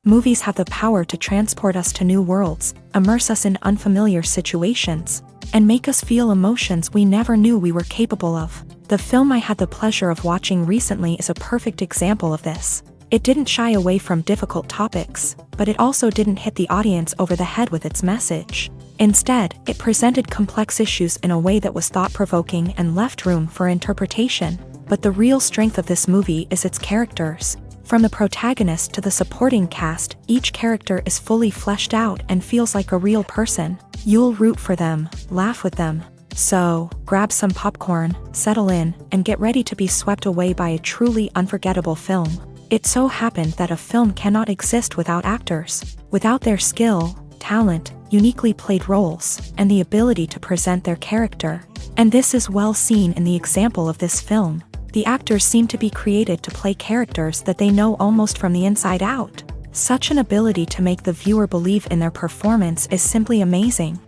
Movies have the power to transport us to new worlds, immerse us in unfamiliar situations, and make us feel emotions we never knew we were capable of. The film I had the pleasure of watching recently is a perfect example of this. It didn't shy away from difficult topics, but it also didn't hit the audience over the head with its message. Instead, it presented complex issues in a way that was thought-provoking and left room for interpretation. But the real strength of this movie is its characters. From the protagonist to the supporting cast, each character is fully fleshed out and feels like a real person. You'll root for them, laugh with them. So, grab some popcorn, settle in, and get ready to be swept away by a truly unforgettable film. It so happened that a film cannot exist without actors, without their skill, talent, uniquely played roles, and the ability to present their character. And this is well seen in the example of this film. The actors seem to be created to play characters that they know almost from the inside out. Such an ability to make the viewer believe in their performance is simply amazing.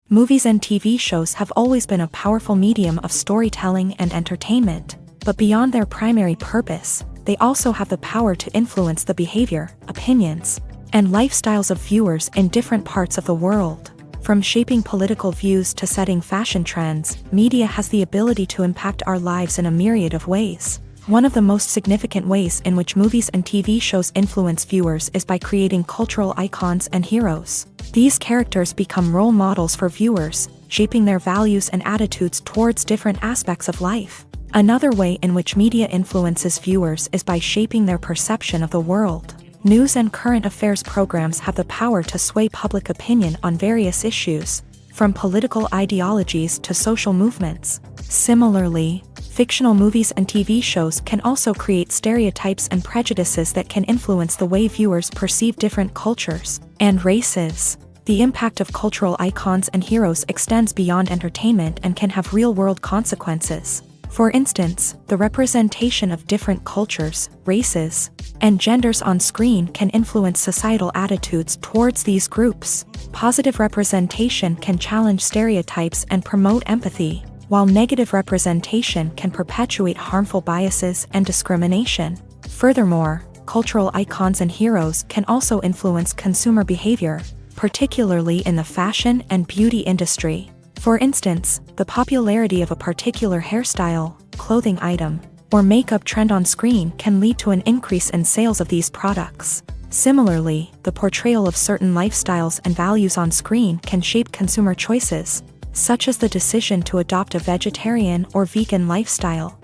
Movies and TV shows have always been a powerful medium of storytelling and entertainment, but beyond their primary purpose, they also have the power to influence the behavior, opinions, and lifestyles of viewers in different parts of the world. From shaping political views to setting fashion trends, media has the ability to impact our lives in a myriad of ways. One of the most significant ways in which movies and TV shows influence viewers is by creating cultural icons and heroes. These characters become role models for viewers, shaping their values and attitudes towards different aspects of life. Another way in which media influences viewers is by shaping their perception of the world. News and current affairs programs have the power to sway public opinion on various issues, from political ideologies to social movements. Similarly, fictional movies and TV shows can also create stereotypes and prejudices that can influence the way viewers perceive different cultures and races. The impact of cultural icons and heroes extends beyond entertainment and can have real-world consequences. For instance, the representation of different cultures, races, and genders on screen can influence societal attitudes towards these groups. Positive representation can challenge stereotypes and promote empathy, while negative representation can perpetuate harmful biases and discrimination. Furthermore, cultural icons and heroes can also influence consumer behavior, particularly in the fashion and beauty industry. For instance, the popularity of a particular hairstyle, clothing item, or makeup trend on screen can lead to an increase in sales of these products. Similarly, the portrayal of certain lifestyles and values on screen can shape consumer choices, such as the decision to adopt a vegetarian or vegan lifestyle.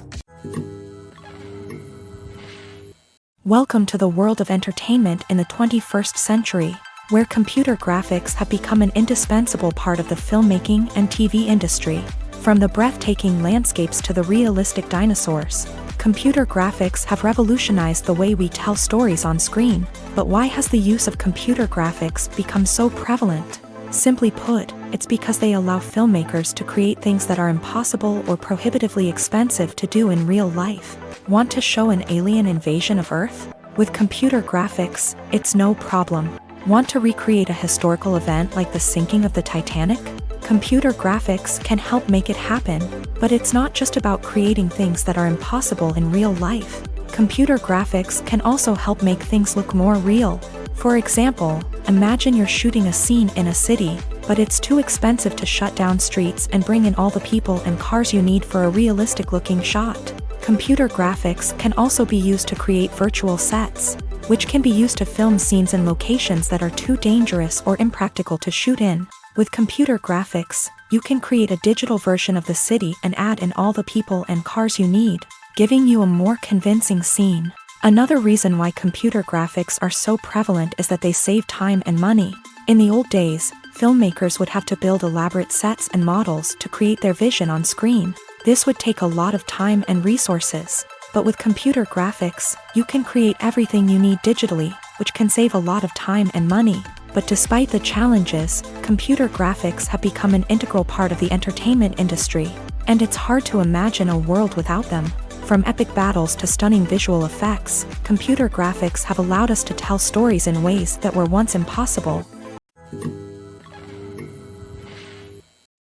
Welcome to the world of entertainment in the 21st century, where computer graphics have become an indispensable part of the filmmaking and TV industry. From the breathtaking landscapes to the realistic dinosaurs, computer graphics have revolutionized the way we tell stories on screen. But why has the use of computer graphics become so prevalent? Simply put, it's because they allow filmmakers to create things that are impossible or prohibitively expensive to do in real life. Want to show an alien invasion of Earth? With computer graphics, it's no problem. Want to recreate a historical event like the sinking of the Titanic? Computer graphics can help make it happen, but it's not just about creating things that are impossible in real life. Computer graphics can also help make things look more real. For example, imagine you're shooting a scene in a city, but it's too expensive to shut down streets and bring in all the people and cars you need for a realistic-looking shot. Computer graphics can also be used to create virtual sets, which can be used to film scenes in locations that are too dangerous or impractical to shoot in. With computer graphics, you can create a digital version of the city and add in all the people and cars you need, giving you a more convincing scene. Another reason why computer graphics are so prevalent is that they save time and money. In the old days, filmmakers would have to build elaborate sets and models to create their vision on screen. This would take a lot of time and resources. But with computer graphics, you can create everything you need digitally, which can save a lot of time and money. But despite the challenges, computer graphics have become an integral part of the entertainment industry, and it's hard to imagine a world without them. From epic battles to stunning visual effects, computer graphics have allowed us to tell stories in ways that were once impossible.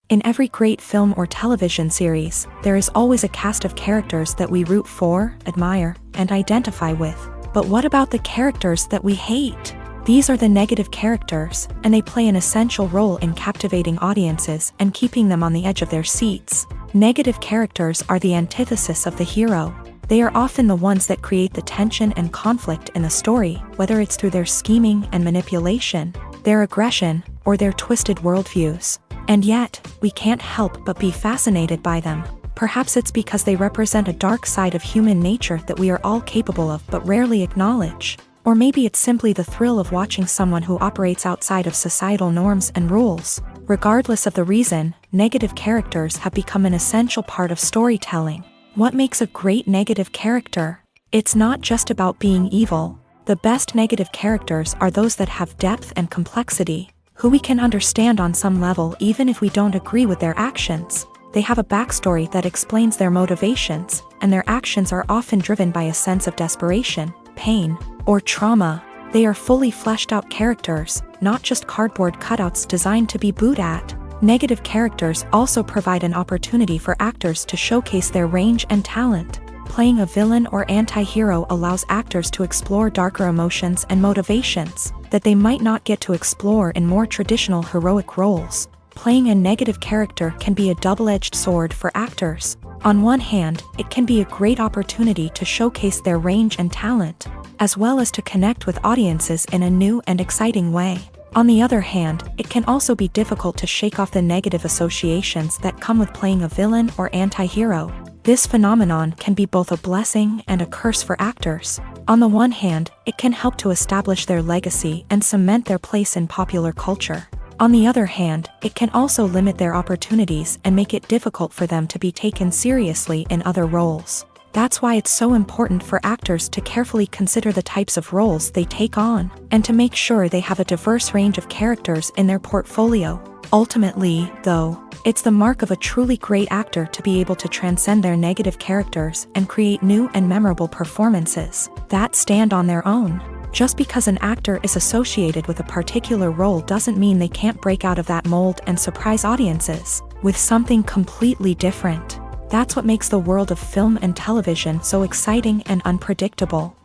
In every great film or television series, there is always a cast of characters that we root for, admire, and identify with. But what about the characters that we hate? These are the negative characters, and they play an essential role in captivating audiences and keeping them on the edge of their seats. Negative characters are the antithesis of the hero. They are often the ones that create the tension and conflict in the story, whether it's through their scheming and manipulation, their aggression, or their twisted worldviews. And yet, we can't help but be fascinated by them. Perhaps it's because they represent a dark side of human nature that we are all capable of but rarely acknowledge. Or maybe it's simply the thrill of watching someone who operates outside of societal norms and rules. Regardless of the reason, negative characters have become an essential part of storytelling. What makes a great negative character? It's not just about being evil. The best negative characters are those that have depth and complexity, who we can understand on some level even if we don't agree with their actions. They have a backstory that explains their motivations, and their actions are often driven by a sense of desperation, pain, or trauma. They are fully fleshed out characters, not just cardboard cutouts designed to be booed at. Negative characters also provide an opportunity for actors to showcase their range and talent. Playing a villain or anti-hero allows actors to explore darker emotions and motivations that they might not get to explore in more traditional heroic roles. Playing a negative character can be a double-edged sword for actors. On one hand, it can be a great opportunity to showcase their range and talent, as well as to connect with audiences in a new and exciting way. On the other hand, it can also be difficult to shake off the negative associations that come with playing a villain or anti-hero. This phenomenon can be both a blessing and a curse for actors. On the one hand, it can help to establish their legacy and cement their place in popular culture. On the other hand, it can also limit their opportunities and make it difficult for them to be taken seriously in other roles. That's why it's so important for actors to carefully consider the types of roles they take on, and to make sure they have a diverse range of characters in their portfolio. Ultimately, though, it's the mark of a truly great actor to be able to transcend their negative characters and create new and memorable performances that stand on their own. Just because an actor is associated with a particular role doesn't mean they can't break out of that mold and surprise audiences with something completely different. That's what makes the world of film and television so exciting and unpredictable.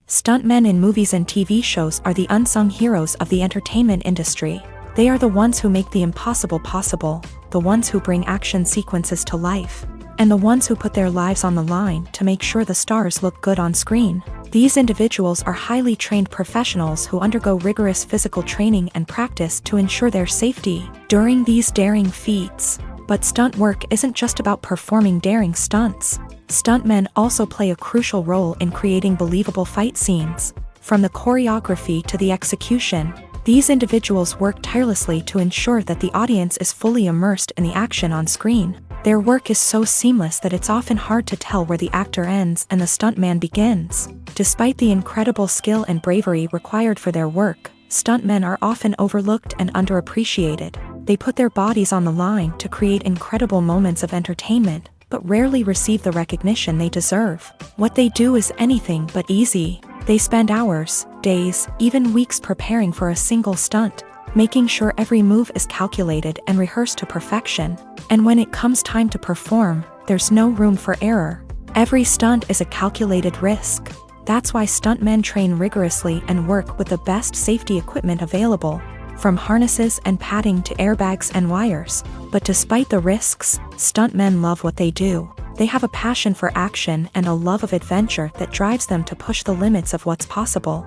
Stuntmen in movies and TV shows are the unsung heroes of the entertainment industry. They are the ones who make the impossible possible, the ones who bring action sequences to life, and the ones who put their lives on the line to make sure the stars look good on screen. These individuals are highly trained professionals who undergo rigorous physical training and practice to ensure their safety during these daring feats. But stunt work isn't just about performing daring stunts. Stuntmen also play a crucial role in creating believable fight scenes. From the choreography to the execution, these individuals work tirelessly to ensure that the audience is fully immersed in the action on screen. Their work is so seamless that it's often hard to tell where the actor ends and the stuntman begins. Despite the incredible skill and bravery required for their work, stuntmen are often overlooked and underappreciated. They put their bodies on the line to create incredible moments of entertainment, but rarely receive the recognition they deserve. What they do is anything but easy. They spend hours, days, even weeks preparing for a single stunt, making sure every move is calculated and rehearsed to perfection. And when it comes time to perform, there's no room for error. Every stunt is a calculated risk. That's why stuntmen train rigorously and work with the best safety equipment available. from harnesses and padding to airbags and wires. But despite the risks, stuntmen love what they do. They have a passion for action and a love of adventure that drives them to push the limits of what's possible.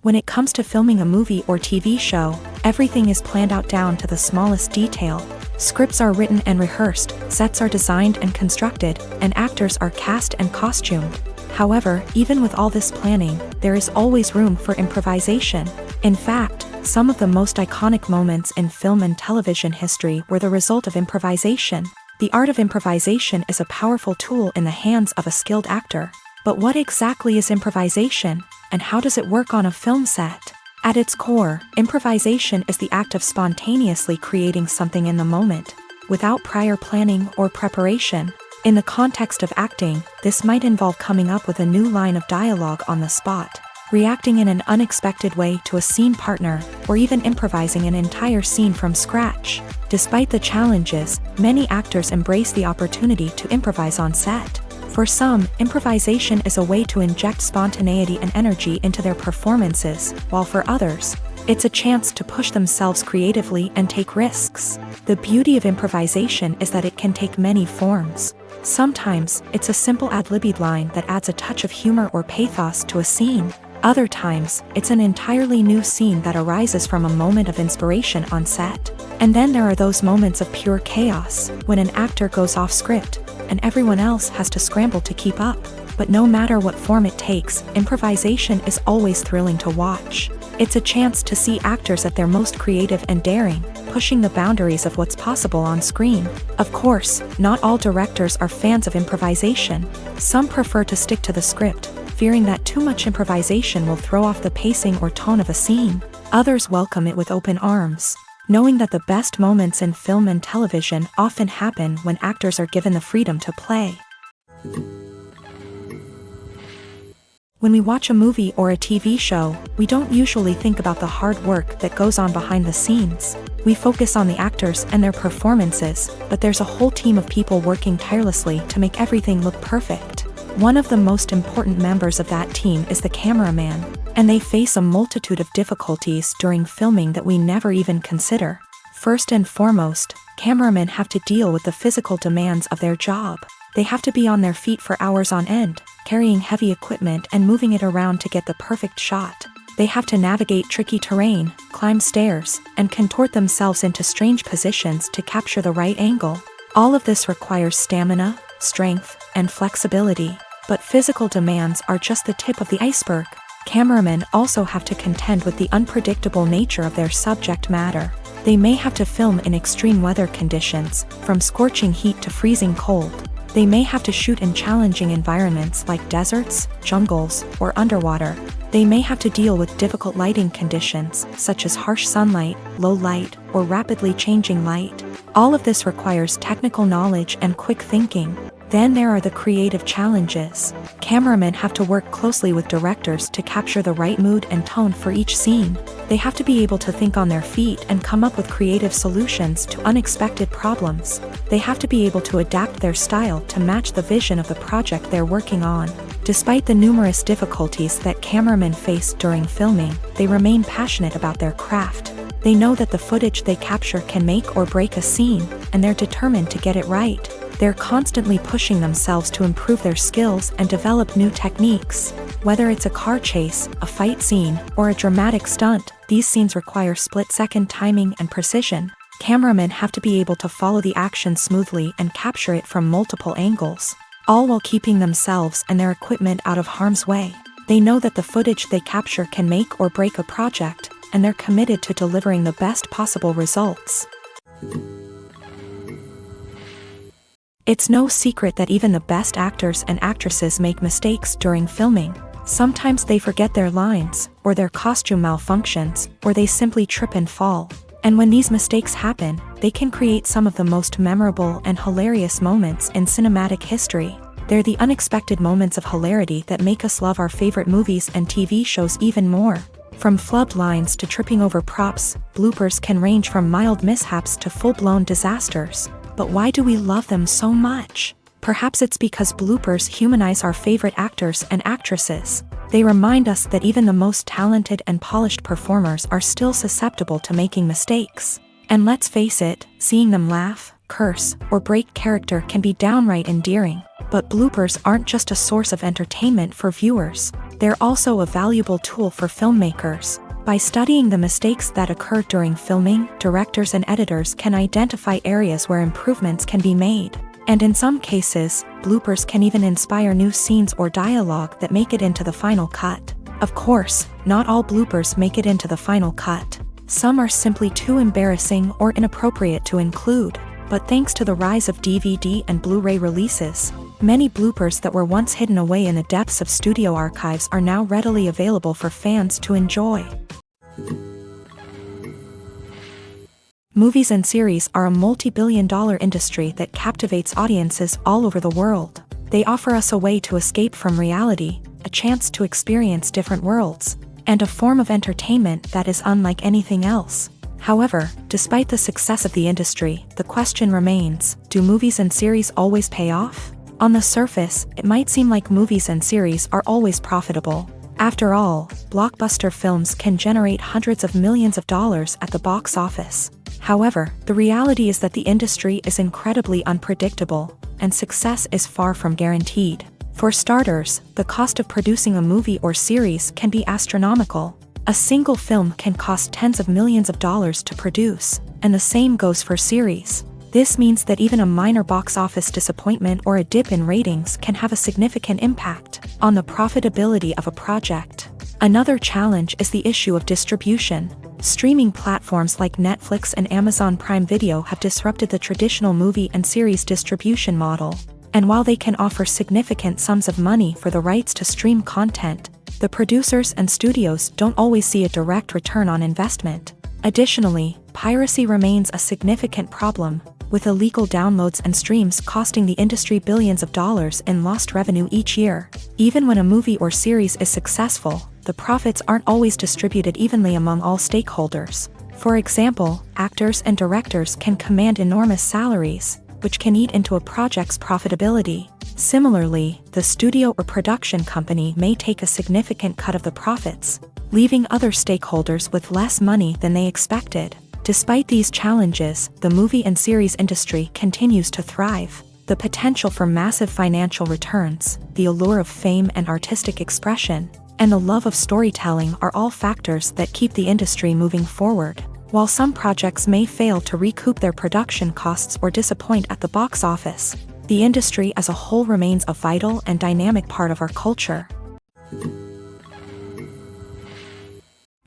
When it comes to filming a movie or TV show, everything is planned out down to the smallest detail. Scripts are written and rehearsed, sets are designed and constructed, and actors are cast and costumed. However, even with all this planning, there is always room for improvisation. In fact, some of the most iconic moments in film and television history were the result of improvisation. The art of improvisation is a powerful tool in the hands of a skilled actor. But what exactly is improvisation, and how does it work on a film set? At its core, improvisation is the act of spontaneously creating something in the moment, without prior planning or preparation. In the context of acting, this might involve coming up with a new line of dialogue on the spot, reacting in an unexpected way to a scene partner, or even improvising an entire scene from scratch. Despite the challenges, many actors embrace the opportunity to improvise on set. For some, improvisation is a way to inject spontaneity and energy into their performances, while for others, it's a chance to push themselves creatively and take risks. The beauty of improvisation is that it can take many forms. Sometimes, it's a simple ad-libbed line that adds a touch of humor or pathos to a scene. Other times, it's an entirely new scene that arises from a moment of inspiration on set. And then there are those moments of pure chaos, when an actor goes off script, and everyone else has to scramble to keep up. But no matter what form it takes, improvisation is always thrilling to watch. It's a chance to see actors at their most creative and daring, pushing the boundaries of what's possible on screen. Of course, not all directors are fans of improvisation. Some prefer to stick to the script, fearing that too much improvisation will throw off the pacing or tone of a scene. Others welcome it with open arms, knowing that the best moments in film and television often happen when actors are given the freedom to play. When we watch a movie or a TV show, we don't usually think about the hard work that goes on behind the scenes. We focus on the actors and their performances, but there's a whole team of people working tirelessly to make everything look perfect. One of the most important members of that team is the cameraman, and they face a multitude of difficulties during filming that we never even consider. First and foremost, cameramen have to deal with the physical demands of their job. They have to be on their feet for hours on end, carrying heavy equipment and moving it around to get the perfect shot. They have to navigate tricky terrain, climb stairs, and contort themselves into strange positions to capture the right angle. All of this requires stamina, strength, and flexibility. But physical demands are just the tip of the iceberg. Cameramen also have to contend with the unpredictable nature of their subject matter. They may have to film in extreme weather conditions, from scorching heat to freezing cold. They may have to shoot in challenging environments like deserts, jungles, or underwater. They may have to deal with difficult lighting conditions, such as harsh sunlight, low light, or rapidly changing light. All of this requires technical knowledge and quick thinking. Then there are the creative challenges. Cameramen have to work closely with directors to capture the right mood and tone for each scene. They have to be able to think on their feet and come up with creative solutions to unexpected problems. They have to be able to adapt their style to match the vision of the project they're working on. Despite the numerous difficulties that cameramen face during filming, they remain passionate about their craft. They know that the footage they capture can make or break a scene, and they're determined to get it right. They're constantly pushing themselves to improve their skills and develop new techniques. Whether it's a car chase, a fight scene, or a dramatic stunt, these scenes require split-second timing and precision. Cameramen have to be able to follow the action smoothly and capture it from multiple angles, all while keeping themselves and their equipment out of harm's way. They know that the footage they capture can make or break a project, and they're committed to delivering the best possible results. It's no secret that even the best actors and actresses make mistakes during filming. Sometimes they forget their lines, or their costume malfunctions, or they simply trip and fall. And when these mistakes happen, they can create some of the most memorable and hilarious moments in cinematic history. They're the unexpected moments of hilarity that make us love our favorite movies and TV shows even more. From flubbed lines to tripping over props, bloopers can range from mild mishaps to full-blown disasters. But why do we love them so much? Perhaps it's because bloopers humanize our favorite actors and actresses. They remind us that even the most talented and polished performers are still susceptible to making mistakes. And let's face it, seeing them laugh, curse, or break character can be downright endearing. But bloopers aren't just a source of entertainment for viewers, they're also a valuable tool for filmmakers. By studying the mistakes that occur during filming, directors and editors can identify areas where improvements can be made. And in some cases, bloopers can even inspire new scenes or dialogue that make it into the final cut. Of course, not all bloopers make it into the final cut. Some are simply too embarrassing or inappropriate to include. But thanks to the rise of DVD and Blu-ray releases, many bloopers that were once hidden away in the depths of studio archives are now readily available for fans to enjoy. Movies and series are a multi-billion-dollar industry that captivates audiences all over the world. They offer us a way to escape from reality, a chance to experience different worlds, and a form of entertainment that is unlike anything else. However, despite the success of the industry, the question remains, do movies and series always pay off? On the surface, it might seem like movies and series are always profitable. After all, blockbuster films can generate hundreds of millions of dollars at the box office. However, the reality is that the industry is incredibly unpredictable, and success is far from guaranteed. For starters, the cost of producing a movie or series can be astronomical. A single film can cost tens of millions of dollars to produce, and the same goes for series. This means that even a minor box office disappointment or a dip in ratings can have a significant impact on the profitability of a project. Another challenge is the issue of distribution. Streaming platforms like Netflix and Amazon Prime Video have disrupted the traditional movie and series distribution model. And while they can offer significant sums of money for the rights to stream content, the producers and studios don't always see a direct return on investment. Additionally, piracy remains a significant problem, with illegal downloads and streams costing the industry billions of dollars in lost revenue each year. Even when a movie or series is successful, the profits aren't always distributed evenly among all stakeholders. For example, actors and directors can command enormous salaries, which can eat into a project's profitability. Similarly, the studio or production company may take a significant cut of the profits, leaving other stakeholders with less money than they expected. Despite these challenges, the movie and series industry continues to thrive. The potential for massive financial returns, the allure of fame and artistic expression, and the love of storytelling are all factors that keep the industry moving forward. While some projects may fail to recoup their production costs or disappoint at the box office, the industry as a whole remains a vital and dynamic part of our culture.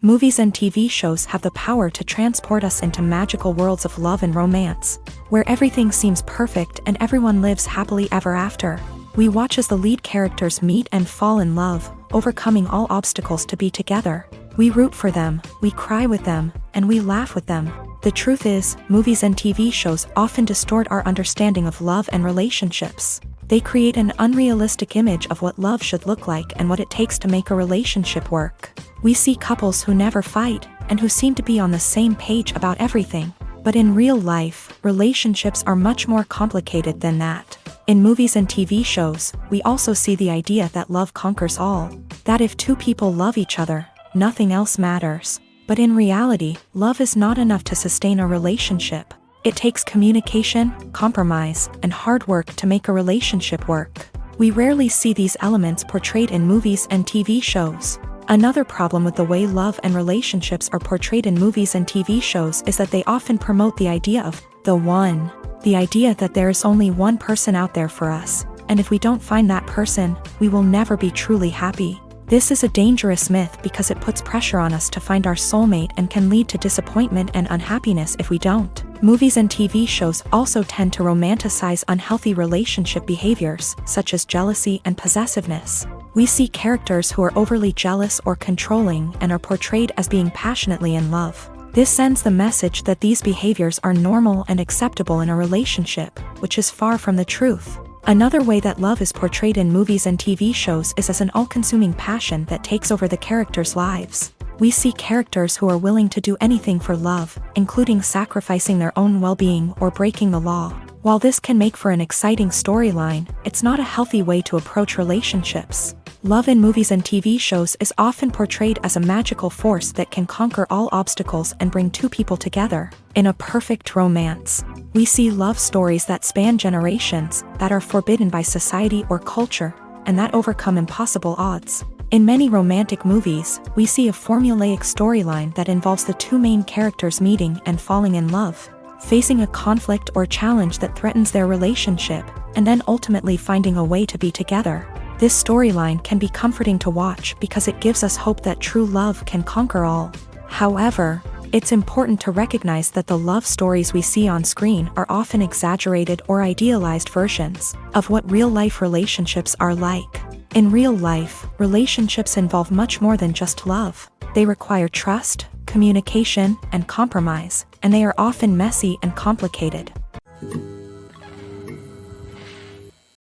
Movies and TV shows have the power to transport us into magical worlds of love and romance, where everything seems perfect and everyone lives happily ever after. We watch as the lead characters meet and fall in love, overcoming all obstacles to be together. We root for them, we cry with them, and we laugh with them. The truth is, movies and TV shows often distort our understanding of love and relationships. They create an unrealistic image of what love should look like and what it takes to make a relationship work. We see couples who never fight, and who seem to be on the same page about everything. But in real life, relationships are much more complicated than that. In movies and TV shows, we also see the idea that love conquers all. That if two people love each other, nothing else matters. But in reality, love is not enough to sustain a relationship. It takes communication, compromise, and hard work to make a relationship work. We rarely see these elements portrayed in movies and TV shows. Another problem with the way love and relationships are portrayed in movies and TV shows is that they often promote the idea of the one. The idea that there is only one person out there for us, and if we don't find that person, we will never be truly happy. This is a dangerous myth because it puts pressure on us to find our soulmate and can lead to disappointment and unhappiness if we don't. Movies and TV shows also tend to romanticize unhealthy relationship behaviors, such as jealousy and possessiveness. We see characters who are overly jealous or controlling and are portrayed as being passionately in love. This sends the message that these behaviors are normal and acceptable in a relationship, which is far from the truth. Another way that love is portrayed in movies and TV shows is as an all-consuming passion that takes over the characters' lives. We see characters who are willing to do anything for love, including sacrificing their own well-being or breaking the law. While this can make for an exciting storyline, it's not a healthy way to approach relationships. Love in movies and TV shows is often portrayed as a magical force that can conquer all obstacles and bring two people together. In a perfect romance, we see love stories that span generations, that are forbidden by society or culture, and that overcome impossible odds. In many romantic movies, we see a formulaic storyline that involves the two main characters meeting and falling in love, facing a conflict or challenge that threatens their relationship, and then ultimately finding a way to be together. This storyline can be comforting to watch because it gives us hope that true love can conquer all. However, it's important to recognize that the love stories we see on screen are often exaggerated or idealized versions of what real-life relationships are like. In real life, relationships involve much more than just love. They require trust, communication, and compromise, and they are often messy and complicated.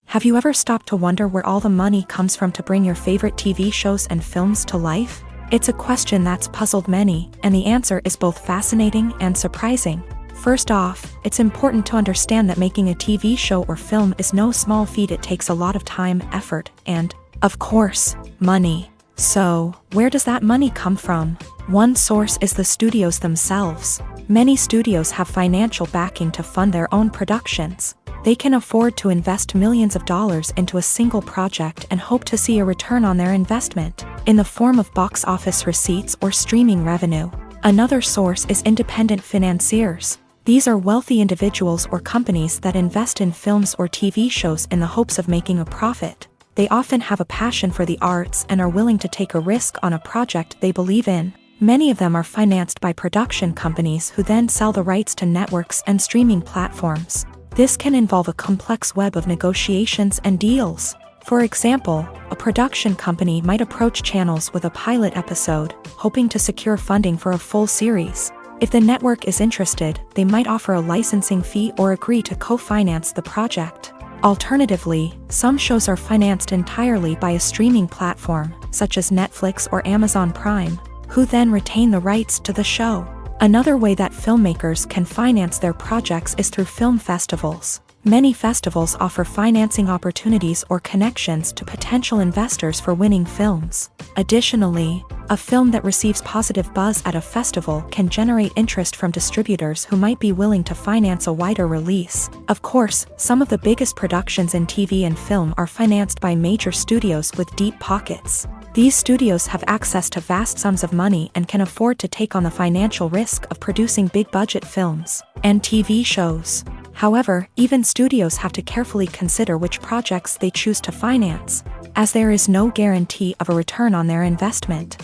Have you ever stopped to wonder where all the money comes from to bring your favorite TV shows and films to life? It's a question that's puzzled many, and the answer is both fascinating and surprising. First off, it's important to understand that making a TV show or film is no small feat. It takes a lot of time, effort, and, of course, money. So, where does that money come from? One source is the studios themselves. Many studios have financial backing to fund their own productions. They can afford to invest millions of dollars into a single project and hope to see a return on their investment, in the form of box office receipts or streaming revenue. Another source is independent financiers. These are wealthy individuals or companies that invest in films or TV shows in the hopes of making a profit. They often have a passion for the arts and are willing to take a risk on a project they believe in. Many of them are financed by production companies who then sell the rights to networks and streaming platforms. This can involve a complex web of negotiations and deals. For example, a production company might approach channels with a pilot episode, hoping to secure funding for a full series. If the network is interested, they might offer a licensing fee or agree to co-finance the project. Alternatively, some shows are financed entirely by a streaming platform, such as Netflix or Amazon Prime, who then retain the rights to the show. Another way that filmmakers can finance their projects is through film festivals. Many festivals offer financing opportunities or connections to potential investors for winning films. Additionally, a film that receives positive buzz at a festival can generate interest from distributors who might be willing to finance a wider release. Of course, some of the biggest productions in TV and film are financed by major studios with deep pockets. These studios have access to vast sums of money and can afford to take on the financial risk of producing big-budget films and TV shows. However, even studios have to carefully consider which projects they choose to finance, as there is no guarantee of a return on their investment.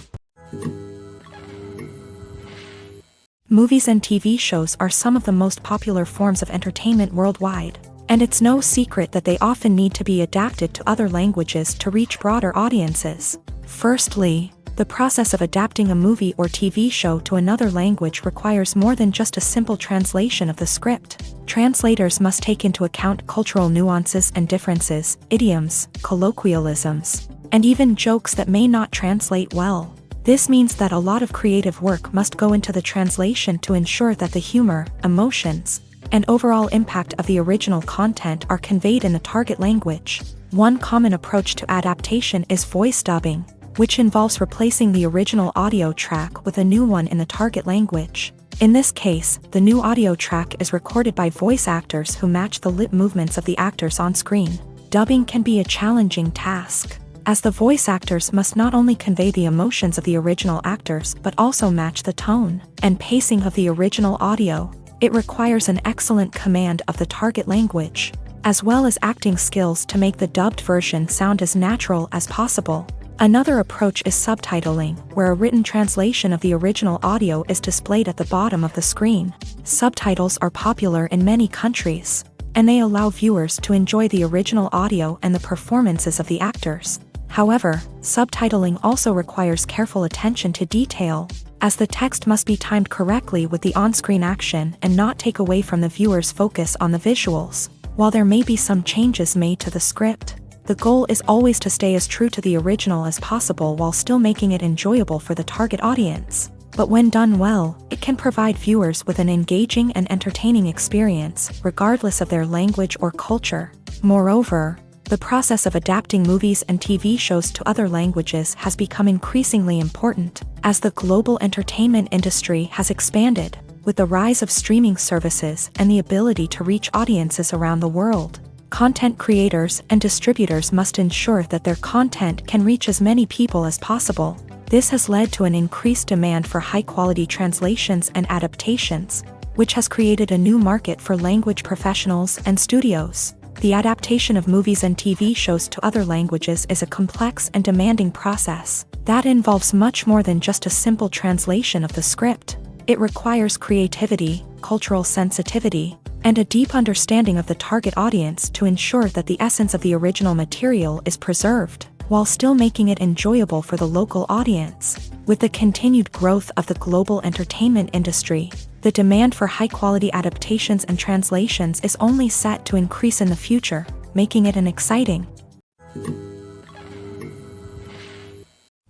Movies and TV shows are some of the most popular forms of entertainment worldwide, and it's no secret that they often need to be adapted to other languages to reach broader audiences. Firstly, the process of adapting a movie or TV show to another language requires more than just a simple translation of the script. Translators must take into account cultural nuances and differences, idioms, colloquialisms, and even jokes that may not translate well. This means that a lot of creative work must go into the translation to ensure that the humor, emotions, and overall impact of the original content are conveyed in the target language. One common approach to adaptation is voice dubbing, which involves replacing the original audio track with a new one in the target language. In this case, the new audio track is recorded by voice actors who match the lip movements of the actors on screen. Dubbing can be a challenging task, as the voice actors must not only convey the emotions of the original actors but also match the tone and pacing of the original audio. It requires an excellent command of the target language, as well as acting skills to make the dubbed version sound as natural as possible. Another approach is subtitling, where a written translation of the original audio is displayed at the bottom of the screen. Subtitles are popular in many countries, and they allow viewers to enjoy the original audio and the performances of the actors. However, subtitling also requires careful attention to detail, as the text must be timed correctly with the on-screen action and not take away from the viewer's focus on the visuals. While there may be some changes made to the script, the goal is always to stay as true to the original as possible while still making it enjoyable for the target audience. But when done well, it can provide viewers with an engaging and entertaining experience, regardless of their language or culture. Moreover, the process of adapting movies and TV shows to other languages has become increasingly important, as the global entertainment industry has expanded, with the rise of streaming services and the ability to reach audiences around the world. Content creators and distributors must ensure that their content can reach as many people as possible. This has led to an increased demand for high-quality translations and adaptations, which has created a new market for language professionals and studios. The adaptation of movies and TV shows to other languages is a complex and demanding process that involves much more than just a simple translation of the script. It requires creativity, cultural sensitivity, and a deep understanding of the target audience to ensure that the essence of the original material is preserved, while still making it enjoyable for the local audience. With the continued growth of the global entertainment industry, the demand for high-quality adaptations and translations is only set to increase in the future, making it an exciting.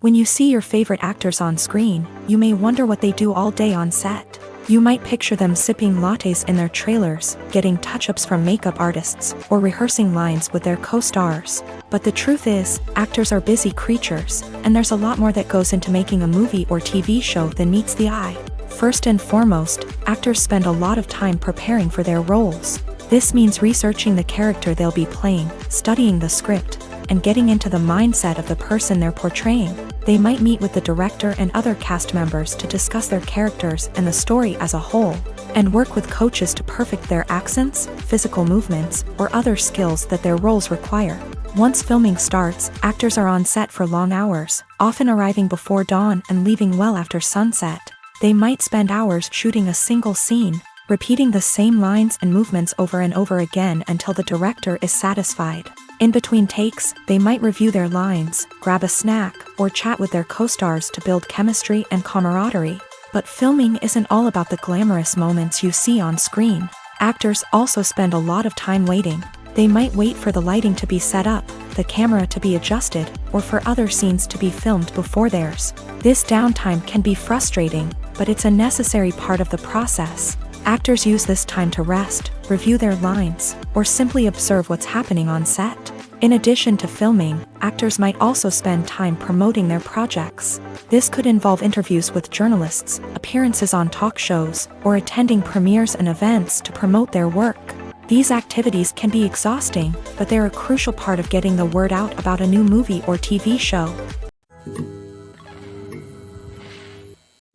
When you see your favorite actors on screen, you may wonder what they do all day on set. You might picture them sipping lattes in their trailers, getting touch-ups from makeup artists, or rehearsing lines with their co-stars. But the truth is, actors are busy creatures, and there's a lot more that goes into making a movie or TV show than meets the eye. First and foremost, actors spend a lot of time preparing for their roles. This means researching the character they'll be playing, studying the script, and getting into the mindset of the person they're portraying. They might meet with the director and other cast members to discuss their characters and the story as a whole, and work with coaches to perfect their accents, physical movements, or other skills that their roles require. Once filming starts, actors are on set for long hours, often arriving before dawn and leaving well after sunset. They might spend hours shooting a single scene, repeating the same lines and movements over and over again until the director is satisfied. In between takes, they might review their lines, grab a snack, or chat with their co-stars to build chemistry and camaraderie. But filming isn't all about the glamorous moments you see on screen. Actors also spend a lot of time waiting. They might wait for the lighting to be set up, the camera to be adjusted, or for other scenes to be filmed before theirs. This downtime can be frustrating, but it's a necessary part of the process. Actors use this time to rest, review their lines, or simply observe what's happening on set. In addition to filming, actors might also spend time promoting their projects. This could involve interviews with journalists, appearances on talk shows, or attending premieres and events to promote their work. These activities can be exhausting, but they're a crucial part of getting the word out about a new movie or TV show.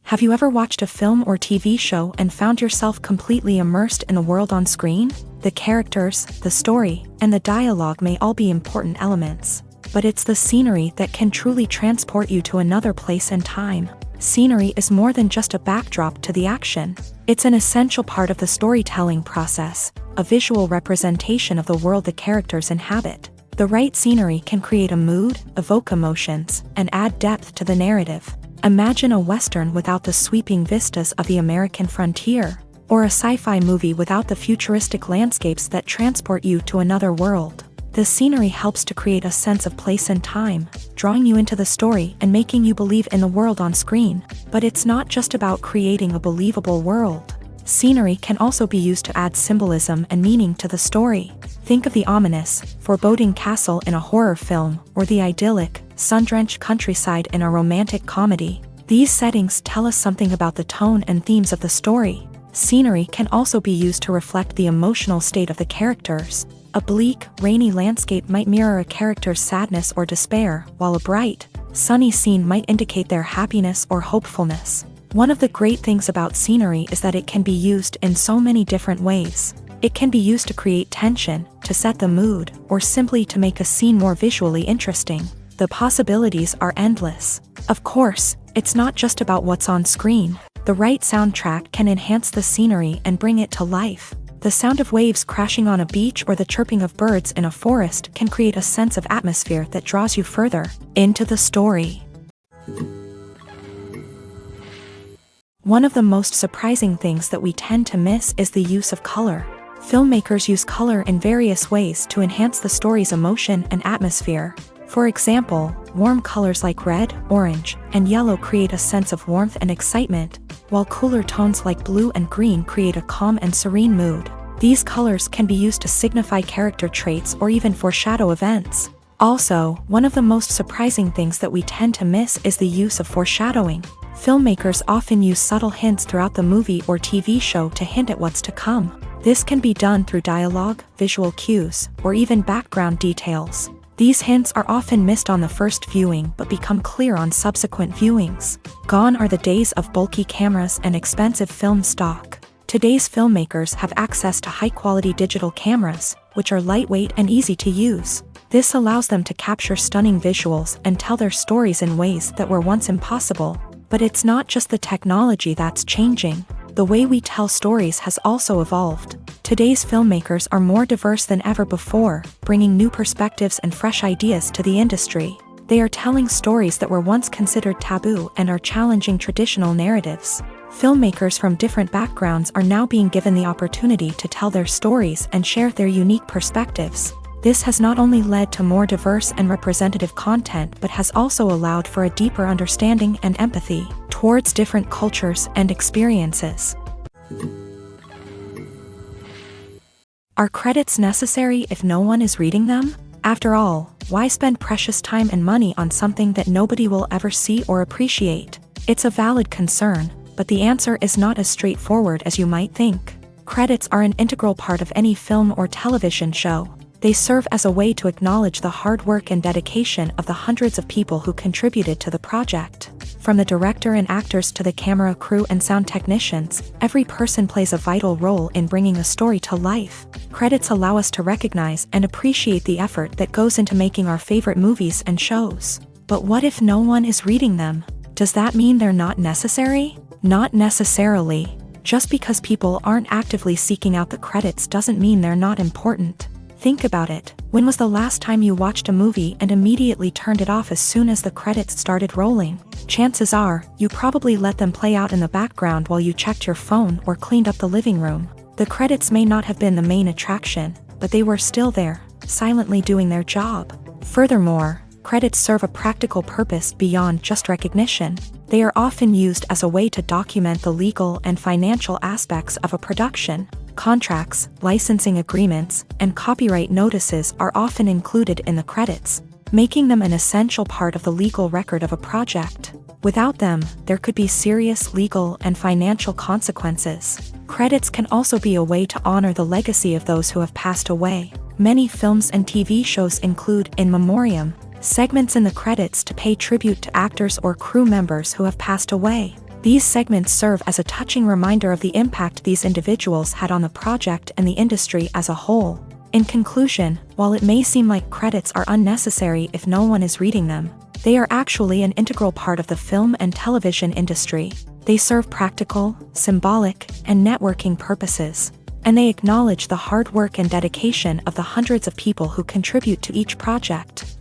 Have you ever watched a film or TV show and found yourself completely immersed in the world on screen? The characters, the story, and the dialogue may all be important elements, but it's the scenery that can truly transport you to another place and time. Scenery is more than just a backdrop to the action. It's an essential part of the storytelling process, a visual representation of the world the characters inhabit. The right scenery can create a mood, evoke emotions, and add depth to the narrative. Imagine a Western without the sweeping vistas of the American frontier, or a sci-fi movie without the futuristic landscapes that transport you to another world. The scenery helps to create a sense of place and time, drawing you into the story and making you believe in the world on screen. But it's not just about creating a believable world. Scenery can also be used to add symbolism and meaning to the story. Think of the ominous, foreboding castle in a horror film, or the idyllic, sun-drenched countryside in a romantic comedy. These settings tell us something about the tone and themes of the story. Scenery can also be used to reflect the emotional state of the characters. A bleak, rainy landscape might mirror a character's sadness or despair, while a bright, sunny scene might indicate their happiness or hopefulness. One of the great things about scenery is that it can be used in so many different ways. It can be used to create tension, to set the mood, or simply to make a scene more visually interesting. The possibilities are endless. Of course, it's not just about what's on screen. The right soundtrack can enhance the scenery and bring it to life. The sound of waves crashing on a beach or the chirping of birds in a forest can create a sense of atmosphere that draws you further into the story. One of the most surprising things that we tend to miss is the use of color. Filmmakers use color in various ways to enhance the story's emotion and atmosphere. For example, warm colors like red, orange, and yellow create a sense of warmth and excitement, while cooler tones like blue and green create a calm and serene mood. These colors can be used to signify character traits or even foreshadow events. Also, one of the most surprising things that we tend to miss is the use of foreshadowing. Filmmakers often use subtle hints throughout the movie or TV show to hint at what's to come. This can be done through dialogue, visual cues, or even background details. These hints are often missed on the first viewing but become clear on subsequent viewings. Gone are the days of bulky cameras and expensive film stock. Today's filmmakers have access to high-quality digital cameras, which are lightweight and easy to use. This allows them to capture stunning visuals and tell their stories in ways that were once impossible. But it's not just the technology that's changing. The way we tell stories has also evolved. Today's filmmakers are more diverse than ever before, bringing new perspectives and fresh ideas to the industry. They are telling stories that were once considered taboo and are challenging traditional narratives. Filmmakers from different backgrounds are now being given the opportunity to tell their stories and share their unique perspectives. This has not only led to more diverse and representative content but has also allowed for a deeper understanding and empathy towards different cultures and experiences. Are credits necessary if no one is reading them? After all, why spend precious time and money on something that nobody will ever see or appreciate? It's a valid concern, but the answer is not as straightforward as you might think. Credits are an integral part of any film or television show. They serve as a way to acknowledge the hard work and dedication of the hundreds of people who contributed to the project. From the director and actors to the camera crew and sound technicians, every person plays a vital role in bringing a story to life. Credits allow us to recognize and appreciate the effort that goes into making our favorite movies and shows. But what if no one is reading them? Does that mean they're not necessary? Not necessarily. Just because people aren't actively seeking out the credits doesn't mean they're not important. Think about it. When was the last time you watched a movie and immediately turned it off as soon as the credits started rolling? Chances are, you probably let them play out in the background while you checked your phone or cleaned up the living room. The credits may not have been the main attraction, but they were still there, silently doing their job. Furthermore, credits serve a practical purpose beyond just recognition. They are often used as a way to document the legal and financial aspects of a production. Contracts, licensing agreements, and copyright notices are often included in the credits, making them an essential part of the legal record of a project. Without them, there could be serious legal and financial consequences. Credits can also be a way to honor the legacy of those who have passed away. Many films and TV shows include in memoriam segments in the credits to pay tribute to actors or crew members who have passed away. These segments serve as a touching reminder of the impact these individuals had on the project and the industry as a whole. In conclusion, while it may seem like credits are unnecessary if no one is reading them, they are actually an integral part of the film and television industry. They serve practical, symbolic, and networking purposes, and they acknowledge the hard work and dedication of the hundreds of people who contribute to each project.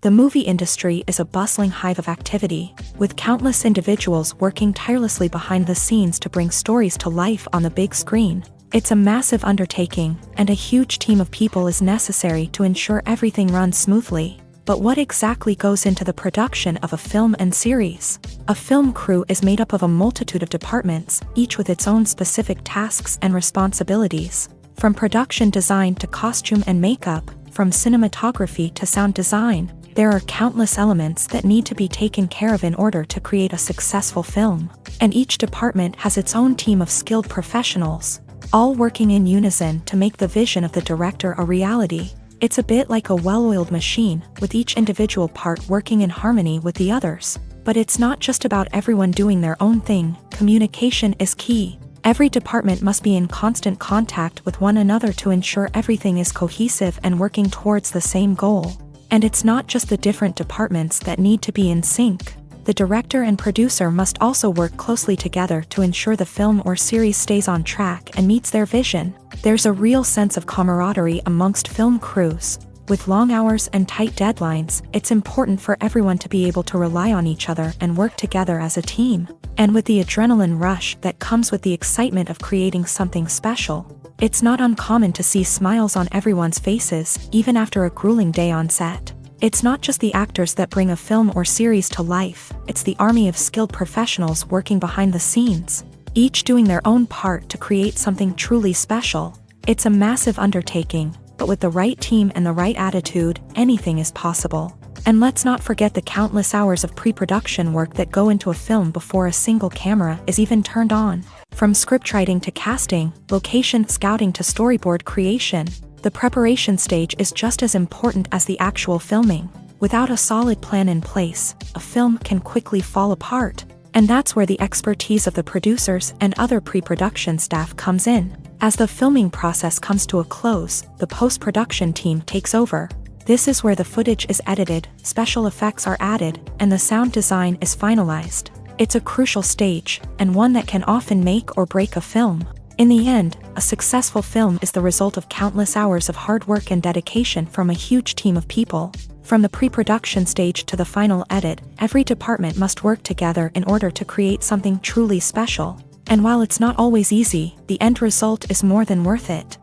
The movie industry is a bustling hive of activity, with countless individuals working tirelessly behind the scenes to bring stories to life on the big screen. It's a massive undertaking, and a huge team of people is necessary to ensure everything runs smoothly. But what exactly goes into the production of a film and series? A film crew is made up of a multitude of departments, each with its own specific tasks and responsibilities. From production design to costume and makeup, from cinematography to sound design, there are countless elements that need to be taken care of in order to create a successful film. And each department has its own team of skilled professionals, all working in unison to make the vision of the director a reality. It's a bit like a well-oiled machine, with each individual part working in harmony with the others. But it's not just about everyone doing their own thing. Communication is key. Every department must be in constant contact with one another to ensure everything is cohesive and working towards the same goal. And it's not just the different departments that need to be in sync. The director and producer must also work closely together to ensure the film or series stays on track and meets their vision. There's a real sense of camaraderie amongst film crews. With long hours and tight deadlines, it's important for everyone to be able to rely on each other and work together as a team. And with the adrenaline rush that comes with the excitement of creating something special, It's not uncommon to see smiles on everyone's faces, even after a grueling day on set. It's not just the actors that bring a film or series to life, it's the army of skilled professionals working behind the scenes, each doing their own part to create something truly special. It's a massive undertaking, but with the right team and the right attitude, anything is possible. And let's not forget the countless hours of pre-production work that go into a film before a single camera is even turned on. From scriptwriting to casting, location scouting to storyboard creation, the preparation stage is just as important as the actual filming. Without a solid plan in place, a film can quickly fall apart. And that's where the expertise of the producers and other pre-production staff comes in. As the filming process comes to a close, the post-production team takes over. This is where the footage is edited, special effects are added, and the sound design is finalized. It's a crucial stage, and one that can often make or break a film. In the end, a successful film is the result of countless hours of hard work and dedication from a huge team of people. From the pre-production stage to the final edit, every department must work together in order to create something truly special. And while it's not always easy, the end result is more than worth it.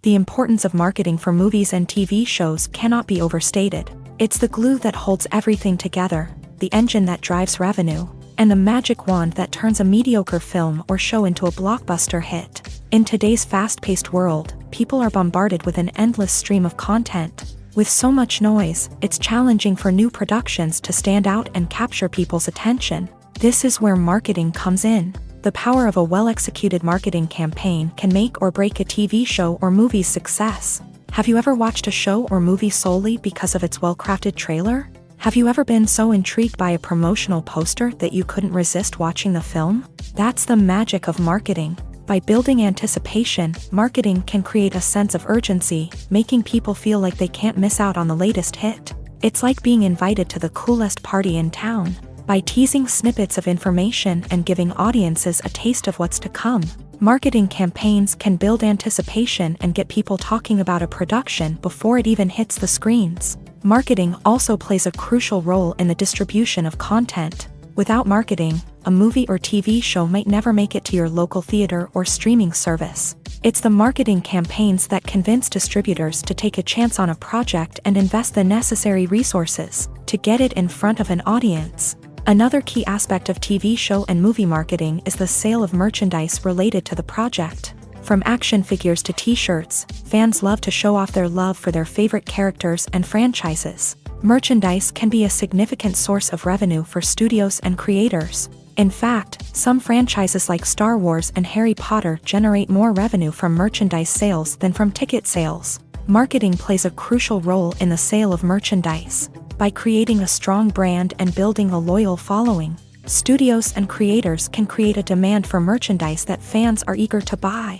The importance of marketing for movies and TV shows cannot be overstated. It's the glue that holds everything together, the engine that drives revenue, and the magic wand that turns a mediocre film or show into a blockbuster hit. In today's fast-paced world, people are bombarded with an endless stream of content. With so much noise, it's challenging for new productions to stand out and capture people's attention. This is where marketing comes in. The power of a well-executed marketing campaign can make or break a TV show or movie's success. Have you ever watched a show or movie solely because of its well-crafted trailer? Have you ever been so intrigued by a promotional poster that you couldn't resist watching the film? That's the magic of marketing. By building anticipation, marketing can create a sense of urgency, making people feel like they can't miss out on the latest hit. It's like being invited to the coolest party in town. By teasing snippets of information and giving audiences a taste of what's to come, marketing campaigns can build anticipation and get people talking about a production before it even hits the screens. Marketing also plays a crucial role in the distribution of content. Without marketing, a movie or TV show might never make it to your local theater or streaming service. It's the marketing campaigns that convince distributors to take a chance on a project and invest the necessary resources to get it in front of an audience. Another key aspect of TV show and movie marketing is the sale of merchandise related to the project. From action figures to t-shirts, fans love to show off their love for their favorite characters and franchises. Merchandise can be a significant source of revenue for studios and creators. In fact, some franchises like Star Wars and Harry Potter generate more revenue from merchandise sales than from ticket sales. Marketing plays a crucial role in the sale of merchandise. By creating a strong brand and building a loyal following, studios and creators can create a demand for merchandise that fans are eager to buy.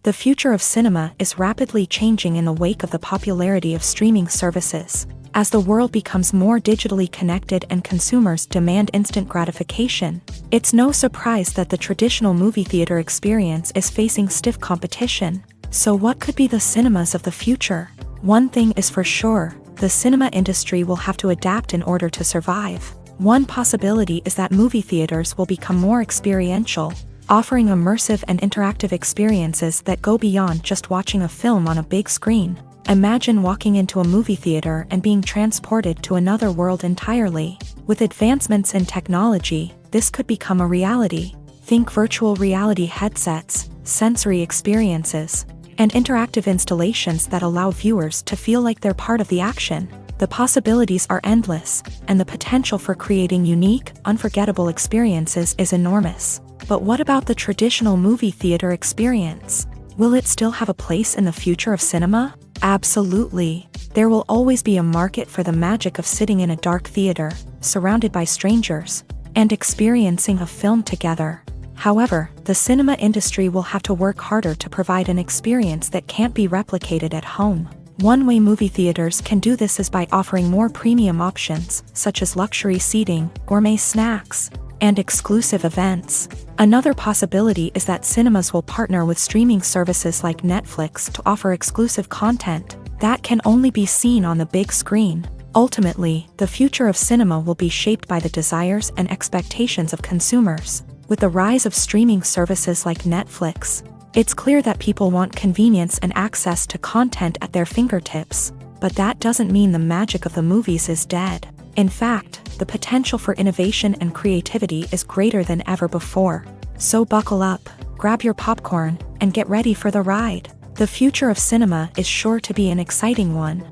The future of cinema is rapidly changing in the wake of the popularity of streaming services. As the world becomes more digitally connected and consumers demand instant gratification, it's no surprise that the traditional movie theater experience is facing stiff competition. So what could be the cinemas of the future? One thing is for sure, the cinema industry will have to adapt in order to survive. One possibility is that movie theaters will become more experiential, offering immersive and interactive experiences that go beyond just watching a film on a big screen. Imagine walking into a movie theater and being transported to another world entirely. With advancements in technology, this could become a reality. Think virtual reality headsets, sensory experiences, and interactive installations that allow viewers to feel like they're part of the action. The possibilities are endless, and the potential for creating unique, unforgettable experiences is enormous. But what about the traditional movie theater experience? Will it still have a place in the future of cinema? Absolutely. There will always be a market for the magic of sitting in a dark theater, surrounded by strangers, and experiencing a film together. However, the cinema industry will have to work harder to provide an experience that can't be replicated at home. One way movie theaters can do this is by offering more premium options, such as luxury seating, gourmet snacks, and exclusive events. Another possibility is that cinemas will partner with streaming services like Netflix to offer exclusive content that can only be seen on the big screen. Ultimately, the future of cinema will be shaped by the desires and expectations of consumers. With the rise of streaming services like Netflix, it's clear that people want convenience and access to content at their fingertips. But that doesn't mean the magic of the movies is dead. In fact, the potential for innovation and creativity is greater than ever before. So buckle up, grab your popcorn, and get ready for the ride. The future of cinema is sure to be an exciting one.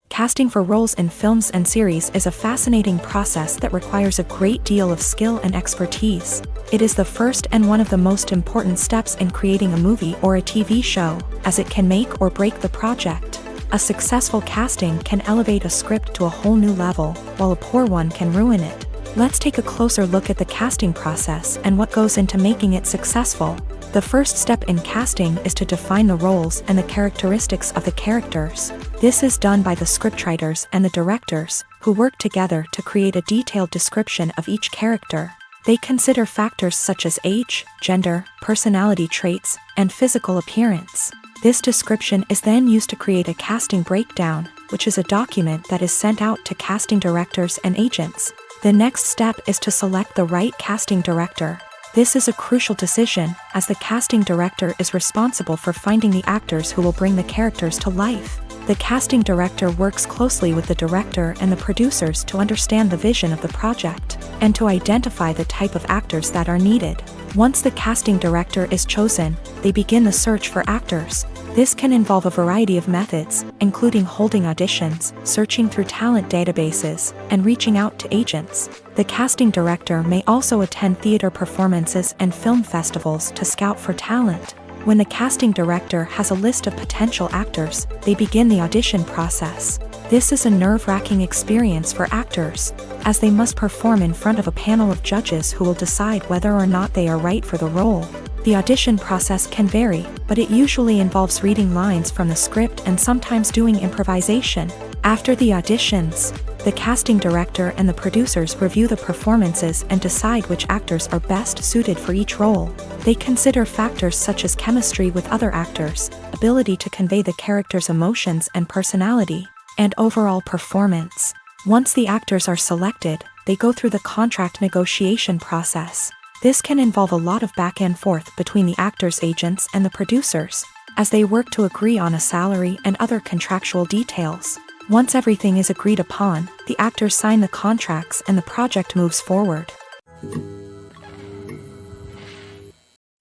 Casting for roles in films and series is a fascinating process that requires a great deal of skill and expertise. It is the first and one of the most important steps in creating a movie or a TV show, as it can make or break the project. A successful casting can elevate a script to a whole new level, while a poor one can ruin it. Let's take a closer look at the casting process and what goes into making it successful. The first step in casting is to define the roles and the characteristics of the characters. This is done by the scriptwriters and the directors, who work together to create a detailed description of each character. They consider factors such as age, gender, personality traits, and physical appearance. This description is then used to create a casting breakdown, which is a document that is sent out to casting directors and agents. The next step is to select the right casting director. This is a crucial decision, as the casting director is responsible for finding the actors who will bring the characters to life. The casting director works closely with the director and the producers to understand the vision of the project, and to identify the type of actors that are needed. Once the casting director is chosen, they begin the search for actors. This can involve a variety of methods, including holding auditions, searching through talent databases, and reaching out to agents. The casting director may also attend theater performances and film festivals to scout for talent. When the casting director has a list of potential actors, they begin the audition process. This is a nerve-wracking experience for actors, as they must perform in front of a panel of judges who will decide whether or not they are right for the role. The audition process can vary, but it usually involves reading lines from the script and sometimes doing improvisation. After the auditions, the casting director and the producers review the performances and decide which actors are best suited for each role. They consider factors such as chemistry with other actors, ability to convey the character's emotions and personality, and overall performance. Once the actors are selected, they go through the contract negotiation process. This can involve a lot of back and forth between the actors' agents and the producers, as they work to agree on a salary and other contractual details. Once everything is agreed upon, the actors sign the contracts and the project moves forward.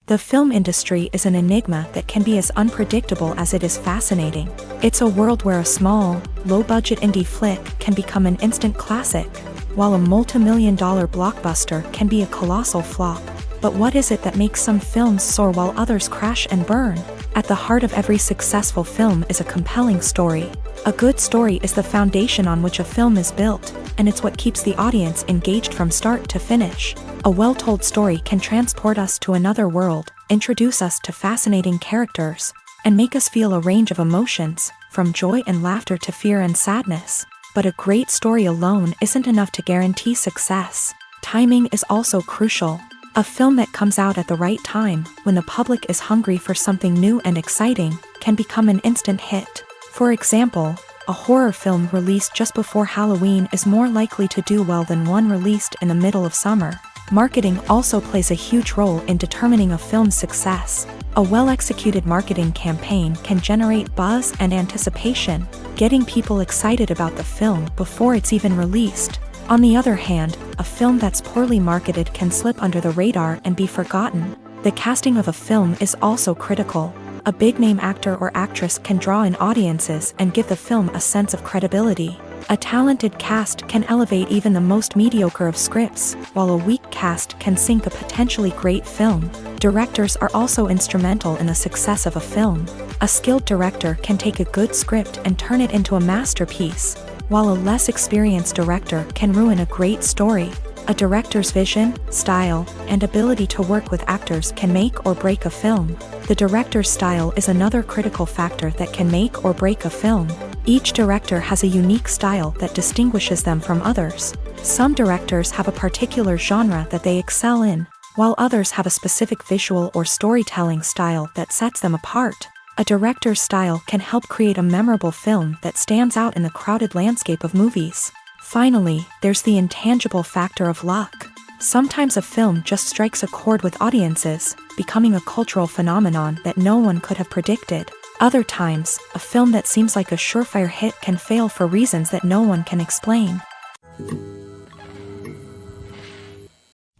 The film industry is an enigma that can be as unpredictable as it is fascinating. It's a world where a small, low-budget indie flick can become an instant classic, while a multi-million-dollar blockbuster can be a colossal flop. But what is it that makes some films soar while others crash and burn? At the heart of every successful film is a compelling story. A good story is the foundation on which a film is built, and it's what keeps the audience engaged from start to finish. A well-told story can transport us to another world, introduce us to fascinating characters, and make us feel a range of emotions, from joy and laughter to fear and sadness. But a great story alone isn't enough to guarantee success. Timing is also crucial. A film that comes out at the right time, when the public is hungry for something new and exciting, can become an instant hit. For example, a horror film released just before Halloween is more likely to do well than one released in the middle of summer. Marketing also plays a huge role in determining a film's success. A well-executed marketing campaign can generate buzz and anticipation, getting people excited about the film before it's even released. On the other hand, a film that's poorly marketed can slip under the radar and be forgotten. The casting of a film is also critical. A big-name actor or actress can draw in audiences and give the film a sense of credibility. A talented cast can elevate even the most mediocre of scripts, while a weak cast can sink a potentially great film. Directors are also instrumental in the success of a film. A skilled director can take a good script and turn it into a masterpiece, while a less experienced director can ruin a great story. A director's vision, style, and ability to work with actors can make or break a film. The director's style is another critical factor that can make or break a film. Each director has a unique style that distinguishes them from others. Some directors have a particular genre that they excel in, while others have a specific visual or storytelling style that sets them apart. A director's style can help create a memorable film that stands out in the crowded landscape of movies. Finally, there's the intangible factor of luck. Sometimes a film just strikes a chord with audiences, becoming a cultural phenomenon that no one could have predicted. Other times, a film that seems like a surefire hit can fail for reasons that no one can explain.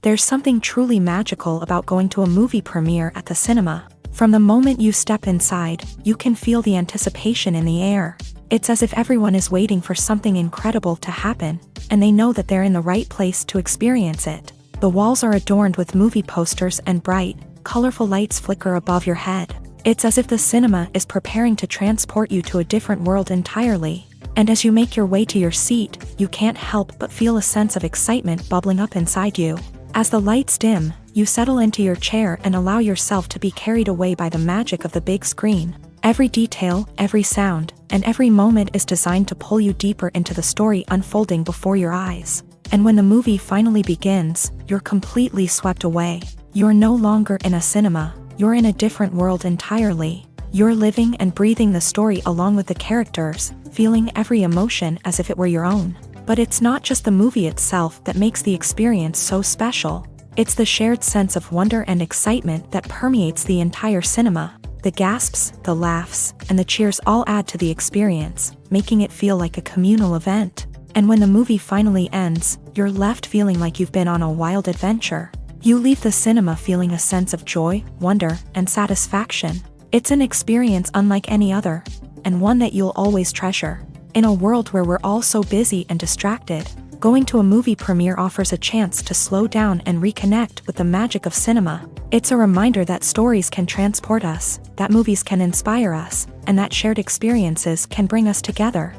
There's something truly magical about going to a movie premiere at the cinema. From the moment you step inside, you can feel the anticipation in the air. It's as if everyone is waiting for something incredible to happen, and they know that they're in the right place to experience it. The walls are adorned with movie posters and bright, colorful lights flicker above your head. It's as if the cinema is preparing to transport you to a different world entirely. And as you make your way to your seat, you can't help but feel a sense of excitement bubbling up inside you. As the lights dim, you settle into your chair and allow yourself to be carried away by the magic of the big screen. Every detail, every sound, and every moment is designed to pull you deeper into the story unfolding before your eyes. And when the movie finally begins, you're completely swept away. You're no longer in a cinema, you're in a different world entirely. You're living and breathing the story along with the characters, feeling every emotion as if it were your own. But it's not just the movie itself that makes the experience so special. It's the shared sense of wonder and excitement that permeates the entire cinema. The gasps, the laughs, and the cheers all add to the experience, making it feel like a communal event. And when the movie finally ends, you're left feeling like you've been on a wild adventure. You leave the cinema feeling a sense of joy, wonder, and satisfaction. It's an experience unlike any other, and one that you'll always treasure. In a world where we're all so busy and distracted, going to a movie premiere offers a chance to slow down and reconnect with the magic of cinema. It's a reminder that stories can transport us, that movies can inspire us, and that shared experiences can bring us together.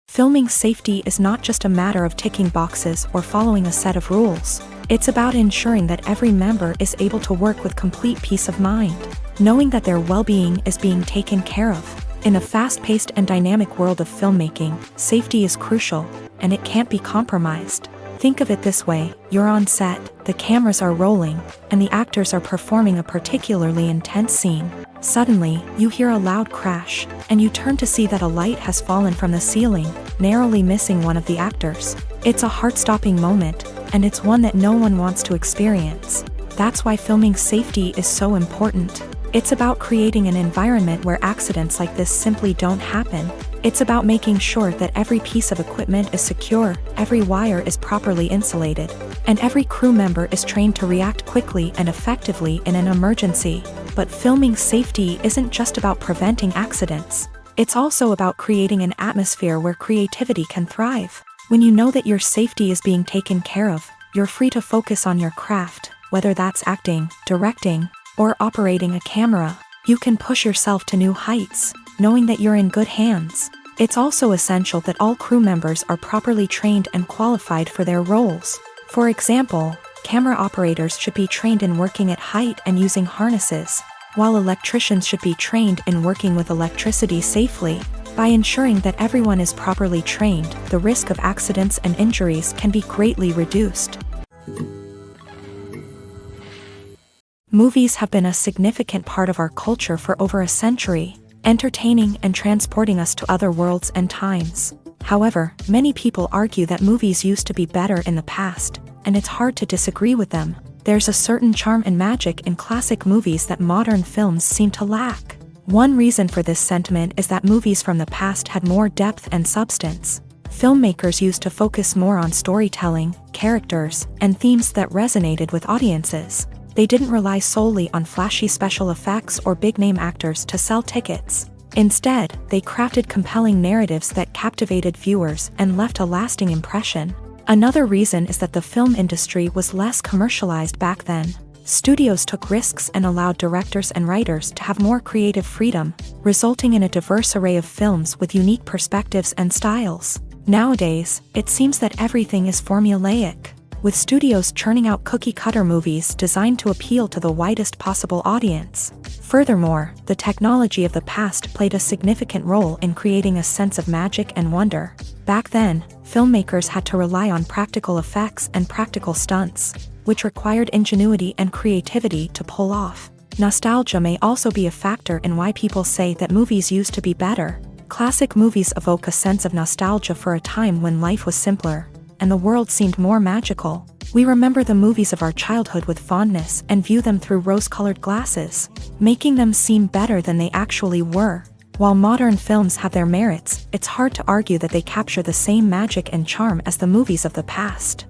Filming safety is not just a matter of ticking boxes or following a set of rules. It's about ensuring that every member is able to work with complete peace of mind, knowing that their well-being is being taken care of. In a fast-paced and dynamic world of filmmaking, safety is crucial, and it can't be compromised. Think of it this way: you're on set, the cameras are rolling, and the actors are performing a particularly intense scene. Suddenly, you hear a loud crash, and you turn to see that a light has fallen from the ceiling, narrowly missing one of the actors. It's a heart-stopping moment, and it's one that no one wants to experience. That's why filming safety is so important. It's about creating an environment where accidents like this simply don't happen. It's about making sure that every piece of equipment is secure, every wire is properly insulated, and every crew member is trained to react quickly and effectively in an emergency. But filming safety isn't just about preventing accidents. It's also about creating an atmosphere where creativity can thrive. When you know that your safety is being taken care of, you're free to focus on your craft, whether that's acting, directing, or operating a camera. You can push yourself to new heights, knowing that you're in good hands. It's also essential that all crew members are properly trained and qualified for their roles. For example, camera operators should be trained in working at height and using harnesses, while electricians should be trained in working with electricity safely. By ensuring that everyone is properly trained, the risk of accidents and injuries can be greatly reduced. Movies have been a significant part of our culture for over a century, entertaining and transporting us to other worlds and times. However, many people argue that movies used to be better in the past, and it's hard to disagree with them. There's a certain charm and magic in classic movies that modern films seem to lack. One reason for this sentiment is that movies from the past had more depth and substance. Filmmakers used to focus more on storytelling, characters, and themes that resonated with audiences. They didn't rely solely on flashy special effects or big-name actors to sell tickets. Instead, they crafted compelling narratives that captivated viewers and left a lasting impression. Another reason is that the film industry was less commercialized back then. Studios took risks and allowed directors and writers to have more creative freedom, resulting in a diverse array of films with unique perspectives and styles. Nowadays, it seems that everything is formulaic, with studios churning out cookie-cutter movies designed to appeal to the widest possible audience. Furthermore, the technology of the past played a significant role in creating a sense of magic and wonder. Back then, filmmakers had to rely on practical effects and practical stunts, which required ingenuity and creativity to pull off. Nostalgia may also be a factor in why people say that movies used to be better. Classic movies evoke a sense of nostalgia for a time when life was simpler, and the world seemed more magical. We remember the movies of our childhood with fondness and view them through rose-colored glasses, making them seem better than they actually were. While modern films have their merits, it's hard to argue that they capture the same magic and charm as the movies of the past.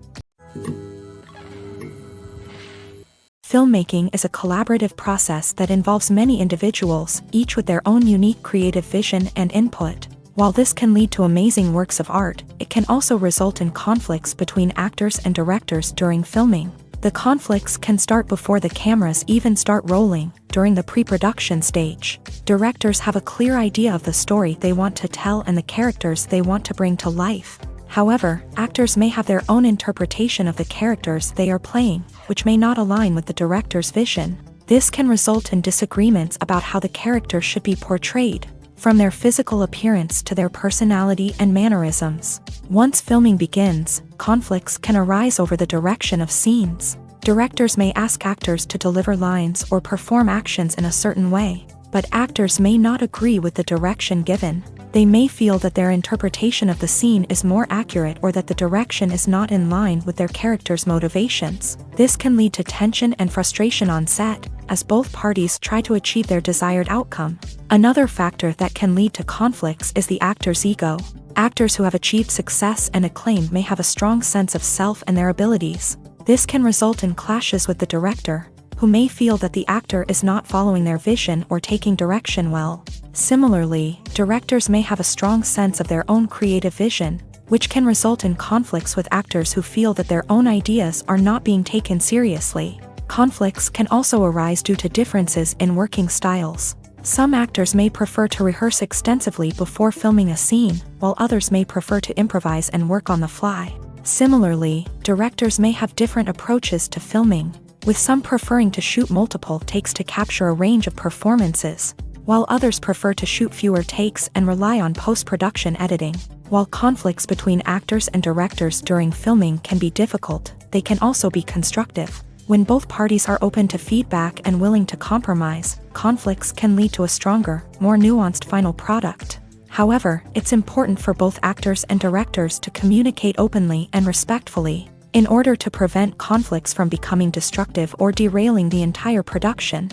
Filmmaking is a collaborative process that involves many individuals, each with their own unique creative vision and input. While this can lead to amazing works of art, it can also result in conflicts between actors and directors during filming. The conflicts can start before the cameras even start rolling, during the pre-production stage. Directors have a clear idea of the story they want to tell and the characters they want to bring to life. However, actors may have their own interpretation of the characters they are playing, which may not align with the director's vision. This can result in disagreements about how the character should be portrayed, from their physical appearance to their personality and mannerisms. Once filming begins, conflicts can arise over the direction of scenes. Directors may ask actors to deliver lines or perform actions in a certain way, but actors may not agree with the direction given. They may feel that their interpretation of the scene is more accurate or that the direction is not in line with their character's motivations. This can lead to tension and frustration on set, as both parties try to achieve their desired outcome. Another factor that can lead to conflicts is the actor's ego. Actors who have achieved success and acclaim may have a strong sense of self and their abilities. This can result in clashes with the director, who may feel that the actor is not following their vision or taking direction well. Similarly, directors may have a strong sense of their own creative vision, which can result in conflicts with actors who feel that their own ideas are not being taken seriously. Conflicts can also arise due to differences in working styles. Some actors may prefer to rehearse extensively before filming a scene, while others may prefer to improvise and work on the fly. Similarly, directors may have different approaches to filming, with some preferring to shoot multiple takes to capture a range of performances, while others prefer to shoot fewer takes and rely on post-production editing. While conflicts between actors and directors during filming can be difficult, they can also be constructive. When both parties are open to feedback and willing to compromise, conflicts can lead to a stronger, more nuanced final product. However, it's important for both actors and directors to communicate openly and respectfully, in order to prevent conflicts from becoming destructive or derailing the entire production.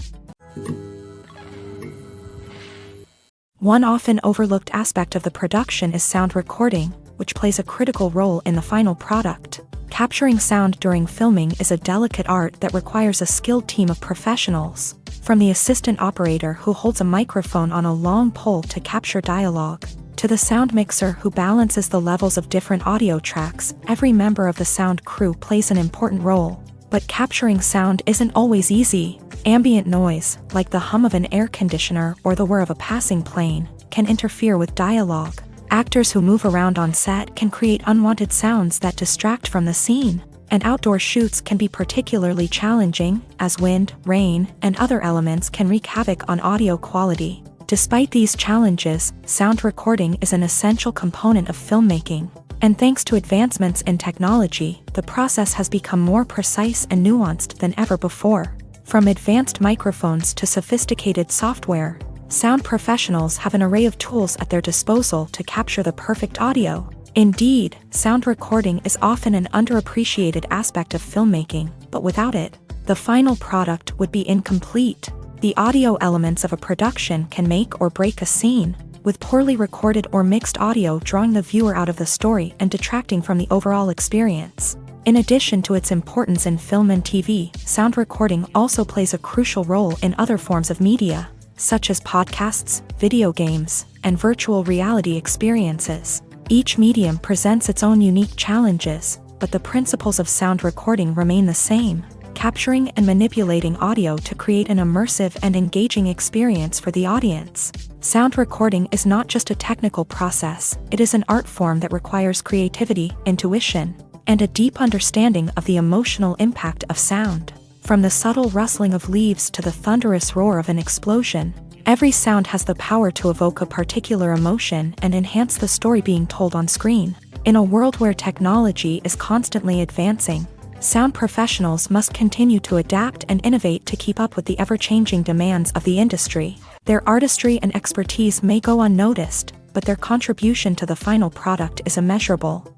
One often overlooked aspect of the production is sound recording, which plays a critical role in the final product. Capturing sound during filming is a delicate art that requires a skilled team of professionals, from the assistant operator who holds a microphone on a long pole to capture dialogue, to the sound mixer who balances the levels of different audio tracks. Every member of the sound crew plays an important role. But capturing sound isn't always easy. Ambient noise, like the hum of an air conditioner or the whir of a passing plane, can interfere with dialogue. Actors who move around on set can create unwanted sounds that distract from the scene, and outdoor shoots can be particularly challenging, as wind, rain, and other elements can wreak havoc on audio quality. Despite these challenges, sound recording is an essential component of filmmaking, and thanks to advancements in technology, the process has become more precise and nuanced than ever before. From advanced microphones to sophisticated software, sound professionals have an array of tools at their disposal to capture the perfect audio. Indeed, sound recording is often an underappreciated aspect of filmmaking, but without it, the final product would be incomplete. The audio elements of a production can make or break a scene, with poorly recorded or mixed audio drawing the viewer out of the story and detracting from the overall experience. In addition to its importance in film and TV, sound recording also plays a crucial role in other forms of media, such as podcasts, video games, and virtual reality experiences. Each medium presents its own unique challenges, but the principles of sound recording remain the same: capturing and manipulating audio to create an immersive and engaging experience for the audience. Sound recording is not just a technical process, it is an art form that requires creativity, intuition, and a deep understanding of the emotional impact of sound. From the subtle rustling of leaves to the thunderous roar of an explosion, every sound has the power to evoke a particular emotion and enhance the story being told on screen. In a world where technology is constantly advancing, Sound professionals must continue to adapt and innovate to keep up with the ever-changing demands of the industry. Their artistry and expertise may go unnoticed, but their contribution to the final product is immeasurable.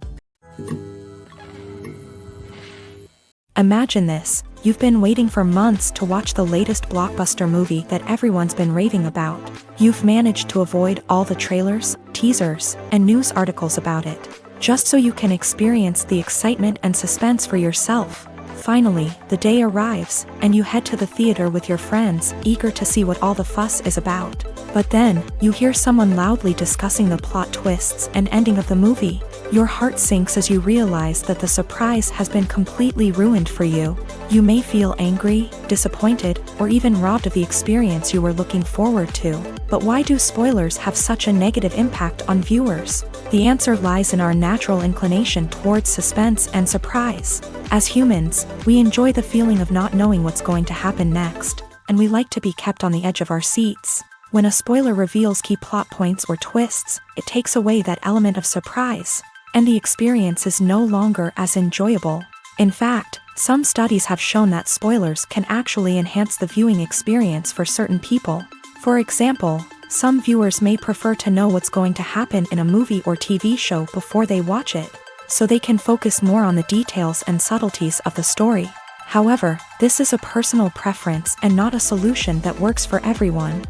Imagine this: you've been waiting for months to watch the latest blockbuster movie that everyone's been raving about. You've managed to avoid all the trailers, teasers, and news articles about it, just so you can experience the excitement and suspense for yourself. Finally, the day arrives, and you head to the theater with your friends, eager to see what all the fuss is about. But then, you hear someone loudly discussing the plot twists and ending of the movie. Your heart sinks as you realize that the surprise has been completely ruined for you. You may feel angry, disappointed, or even robbed of the experience you were looking forward to. But why do spoilers have such a negative impact on viewers? The answer lies in our natural inclination towards suspense and surprise. As humans, we enjoy the feeling of not knowing what's going to happen next, and we like to be kept on the edge of our seats. When a spoiler reveals key plot points or twists, it takes away that element of surprise, and the experience is no longer as enjoyable. In fact, some studies have shown that spoilers can actually enhance the viewing experience for certain people. For example, some viewers may prefer to know what's going to happen in a movie or TV show before they watch it, so they can focus more on the details and subtleties of the story. However, this is a personal preference and not a solution that works for everyone.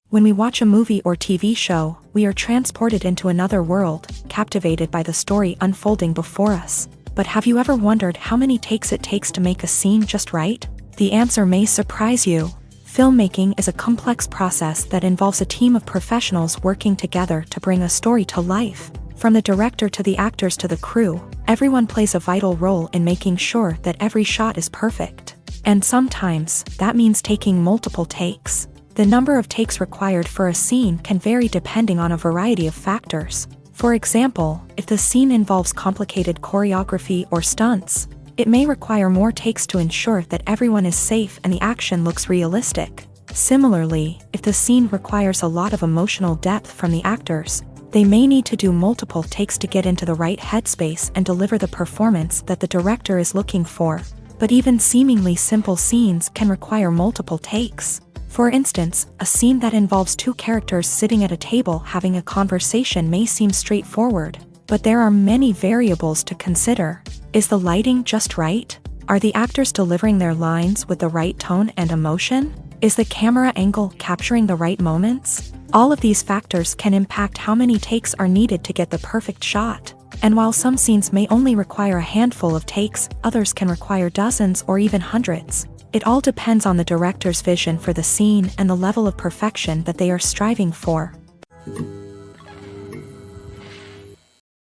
When we watch a movie or TV show, we are transported into another world, captivated by the story unfolding before us. But have you ever wondered how many takes it takes to make a scene just right? The answer may surprise you. Filmmaking is a complex process that involves a team of professionals working together to bring a story to life. From the director to the actors to the crew, everyone plays a vital role in making sure that every shot is perfect. And sometimes, that means taking multiple takes. The number of takes required for a scene can vary depending on a variety of factors. For example, if the scene involves complicated choreography or stunts, it may require more takes to ensure that everyone is safe and the action looks realistic. Similarly, if the scene requires a lot of emotional depth from the actors, they may need to do multiple takes to get into the right headspace and deliver the performance that the director is looking for. But even seemingly simple scenes can require multiple takes. For instance, a scene that involves two characters sitting at a table having a conversation may seem straightforward, but there are many variables to consider. Is the lighting just right? Are the actors delivering their lines with the right tone and emotion? Is the camera angle capturing the right moments? All of these factors can impact how many takes are needed to get the perfect shot. And while some scenes may only require a handful of takes, others can require dozens or even hundreds. It all depends on the director's vision for the scene and the level of perfection that they are striving for.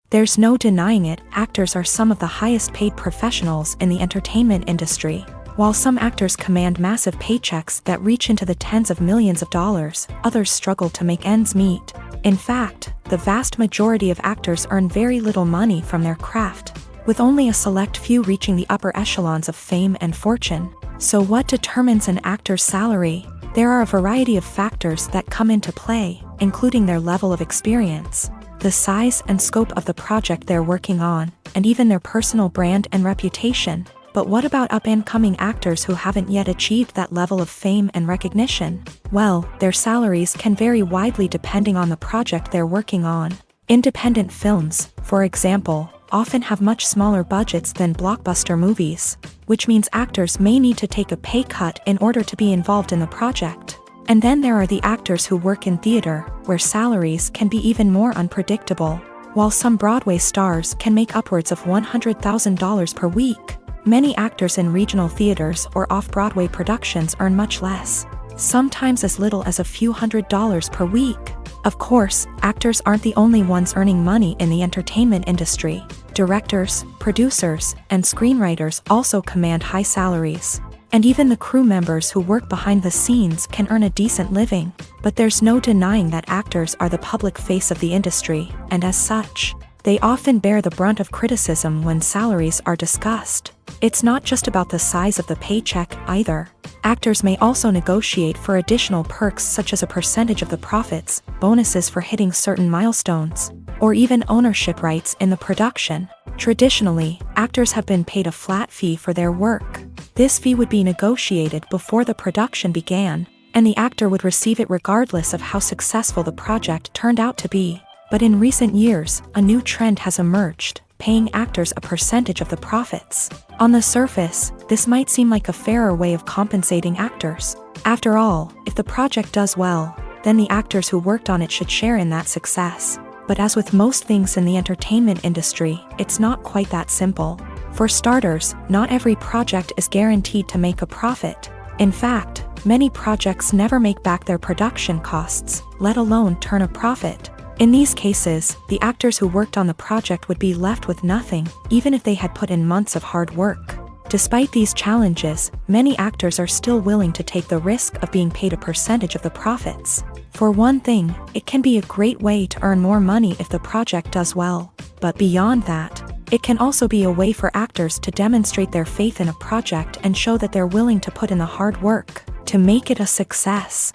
There's no denying it, actors are some of the highest paid professionals in the entertainment industry. While some actors command massive paychecks that reach into the tens of millions of dollars, others struggle to make ends meet. In fact, the vast majority of actors earn very little money from their craft, with only a select few reaching the upper echelons of fame and fortune. So what determines an actor's salary? There are a variety of factors that come into play, including their level of experience, the size and scope of the project they're working on, and even their personal brand and reputation. But what about up-and-coming actors who haven't yet achieved that level of fame and recognition? Well, their salaries can vary widely depending on the project they're working on. Independent films, for example, often have much smaller budgets than blockbuster movies, which means actors may need to take a pay cut in order to be involved in the project. And then there are the actors who work in theater, where salaries can be even more unpredictable. While some Broadway stars can make upwards of $100,000 per week, many actors in regional theaters or off-Broadway productions earn much less, sometimes as little as a few $100s per week. Of course, actors aren't the only ones earning money in the entertainment industry. Directors, producers, and screenwriters also command high salaries. And even the crew members who work behind the scenes can earn a decent living. But there's no denying that actors are the public face of the industry, and as such, they often bear the brunt of criticism when salaries are discussed. It's not just about the size of the paycheck either. Actors may also negotiate for additional perks such as a percentage of the profits, bonuses for hitting certain milestones, or even ownership rights in the production. Traditionally, actors have been paid a flat fee for their work. This fee would be negotiated before the production began, and the actor would receive it regardless of how successful the project turned out to be. But in recent years, a new trend has emerged, paying actors a percentage of the profits. On the surface, this might seem like a fairer way of compensating actors. After all, if the project does well, then the actors who worked on it should share in that success. But as with most things in the entertainment industry, it's not quite that simple. For starters, not every project is guaranteed to make a profit. In fact, many projects never make back their production costs, let alone turn a profit. In these cases, the actors who worked on the project would be left with nothing, even if they had put in months of hard work. Despite these challenges, many actors are still willing to take the risk of being paid a percentage of the profits. For one thing, it can be a great way to earn more money if the project does well. But beyond that, it can also be a way for actors to demonstrate their faith in a project and show that they're willing to put in the hard work to make it a success.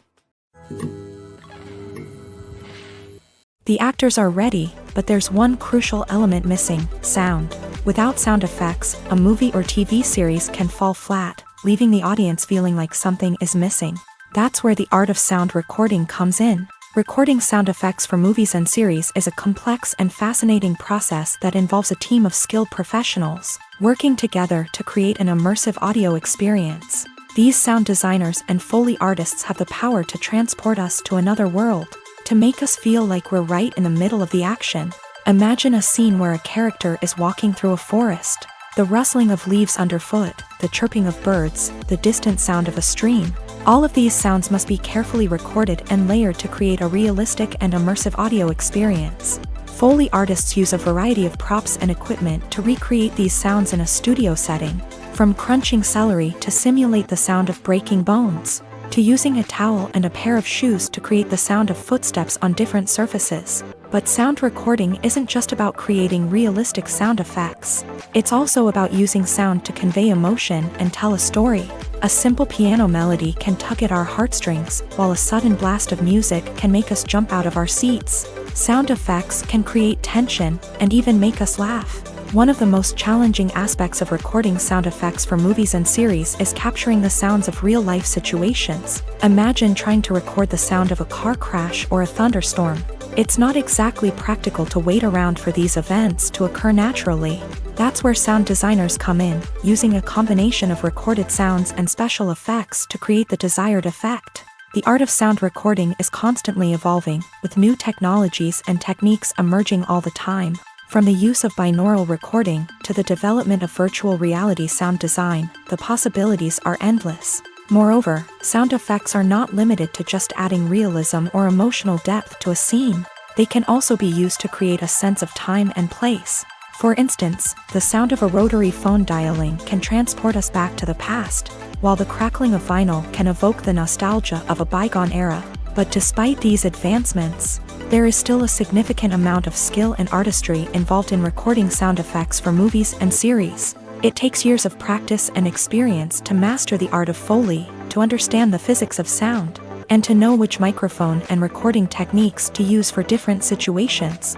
The actors are ready, but there's one crucial element missing: sound. Without sound effects, a movie or TV series can fall flat, leaving the audience feeling like something is missing. That's where the art of sound recording comes in. Recording sound effects for movies and series is a complex and fascinating process that involves a team of skilled professionals working together to create an immersive audio experience. These sound designers and Foley artists have the power to transport us to another world, to make us feel like we're right in the middle of the action. Imagine a scene where a character is walking through a forest. The rustling of leaves underfoot, the chirping of birds, the distant sound of a stream. All of these sounds must be carefully recorded and layered to create a realistic and immersive audio experience. Foley artists use a variety of props and equipment to recreate these sounds in a studio setting, from crunching celery to simulate the sound of breaking bones, to using a towel and a pair of shoes to create the sound of footsteps on different surfaces. But sound recording isn't just about creating realistic sound effects. It's also about using sound to convey emotion and tell a story. A simple piano melody can tug at our heartstrings, while a sudden blast of music can make us jump out of our seats. Sound effects can create tension and even make us laugh. One of the most challenging aspects of recording sound effects for movies and series is capturing the sounds of real-life situations. Imagine trying to record the sound of a car crash or a thunderstorm. It's not exactly practical to wait around for these events to occur naturally. That's where sound designers come in, using a combination of recorded sounds and special effects to create the desired effect. The art of sound recording is constantly evolving, with new technologies and techniques emerging all the time. From the use of binaural recording to the development of virtual reality sound design, the possibilities are endless. Moreover, sound effects are not limited to just adding realism or emotional depth to a scene. They can also be used to create a sense of time and place. For instance, the sound of a rotary phone dialing can transport us back to the past, while the crackling of vinyl can evoke the nostalgia of a bygone era. But despite these advancements, there is still a significant amount of skill and artistry involved in recording sound effects for movies and series. It takes years of practice and experience to master the art of Foley, to understand the physics of sound, and to know which microphone and recording techniques to use for different situations.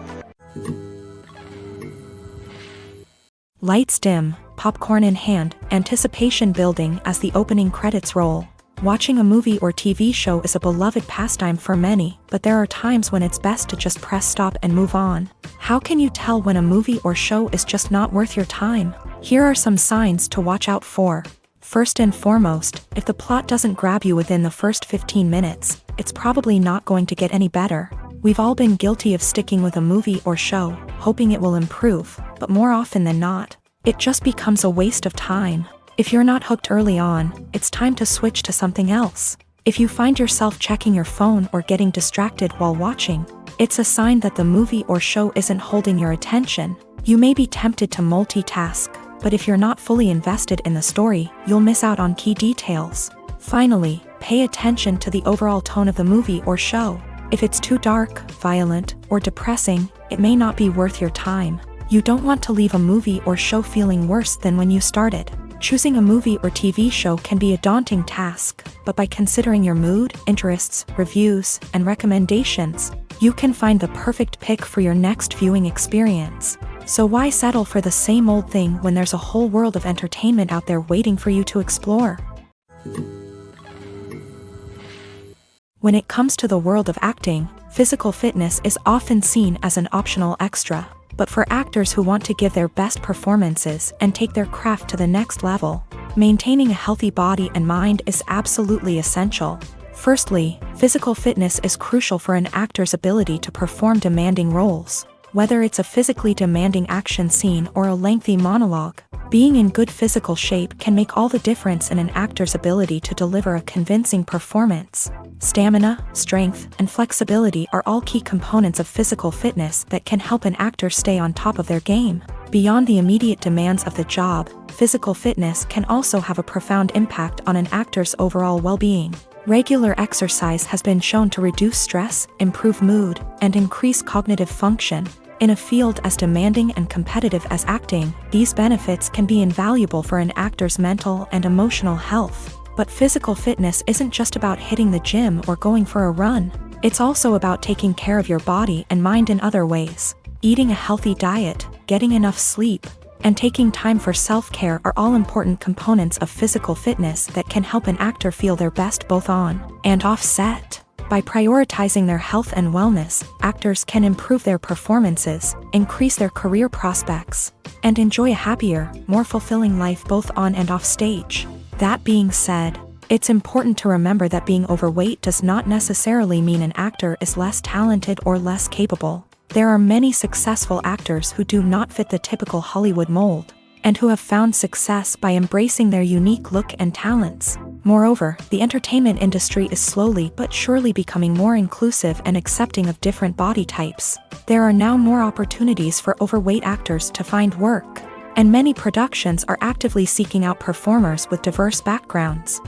Lights dim, popcorn in hand, anticipation building as the opening credits roll. Watching a movie or TV show is a beloved pastime for many, but there are times when it's best to just press stop and move on. How can you tell when a movie or show is just not worth your time? Here are some signs to watch out for. First and foremost, if the plot doesn't grab you within the first 15 minutes, it's probably not going to get any better. We've all been guilty of sticking with a movie or show, hoping it will improve, but more often than not, it just becomes a waste of time. If you're not hooked early on, it's time to switch to something else. If you find yourself checking your phone or getting distracted while watching, it's a sign that the movie or show isn't holding your attention. You may be tempted to multitask, but if you're not fully invested in the story, you'll miss out on key details. Finally, pay attention to the overall tone of the movie or show. If it's too dark, violent, or depressing, it may not be worth your time. You don't want to leave a movie or show feeling worse than when you started. Choosing a movie or TV show can be a daunting task, but by considering your mood, interests, reviews, and recommendations, You can find the perfect pick for your next viewing experience. So why settle for the same old thing when there's a whole world of entertainment out there waiting for you to explore? When it comes to the world of acting, physical fitness is often seen as an optional extra. But for actors who want to give their best performances and take their craft to the next level, maintaining a healthy body and mind is absolutely essential. Firstly, physical fitness is crucial for an actor's ability to perform demanding roles. Whether it's a physically demanding action scene or a lengthy monologue, being in good physical shape can make all the difference in an actor's ability to deliver a convincing performance. Stamina, strength, and flexibility are all key components of physical fitness that can help an actor stay on top of their game. Beyond the immediate demands of the job, physical fitness can also have a profound impact on an actor's overall well-being. Regular exercise has been shown to reduce stress, improve mood, and increase cognitive function. In a field as demanding and competitive as acting, these benefits can be invaluable for an actor's mental and emotional health. But physical fitness isn't just about hitting the gym or going for a run. It's also about taking care of your body and mind in other ways. Eating a healthy diet, getting enough sleep, and taking time for self-care are all important components of physical fitness that can help an actor feel their best both on and off set. By prioritizing their health and wellness, actors can improve their performances, increase their career prospects, and enjoy a happier, more fulfilling life both on and off stage. That being said, it's important to remember that being overweight does not necessarily mean an actor is less talented or less capable. There are many successful actors who do not fit the typical Hollywood mold, and who have found success by embracing their unique look and talents. Moreover, the entertainment industry is slowly but surely becoming more inclusive and accepting of different body types. There are now more opportunities for overweight actors to find work, and many productions are actively seeking out performers with diverse backgrounds.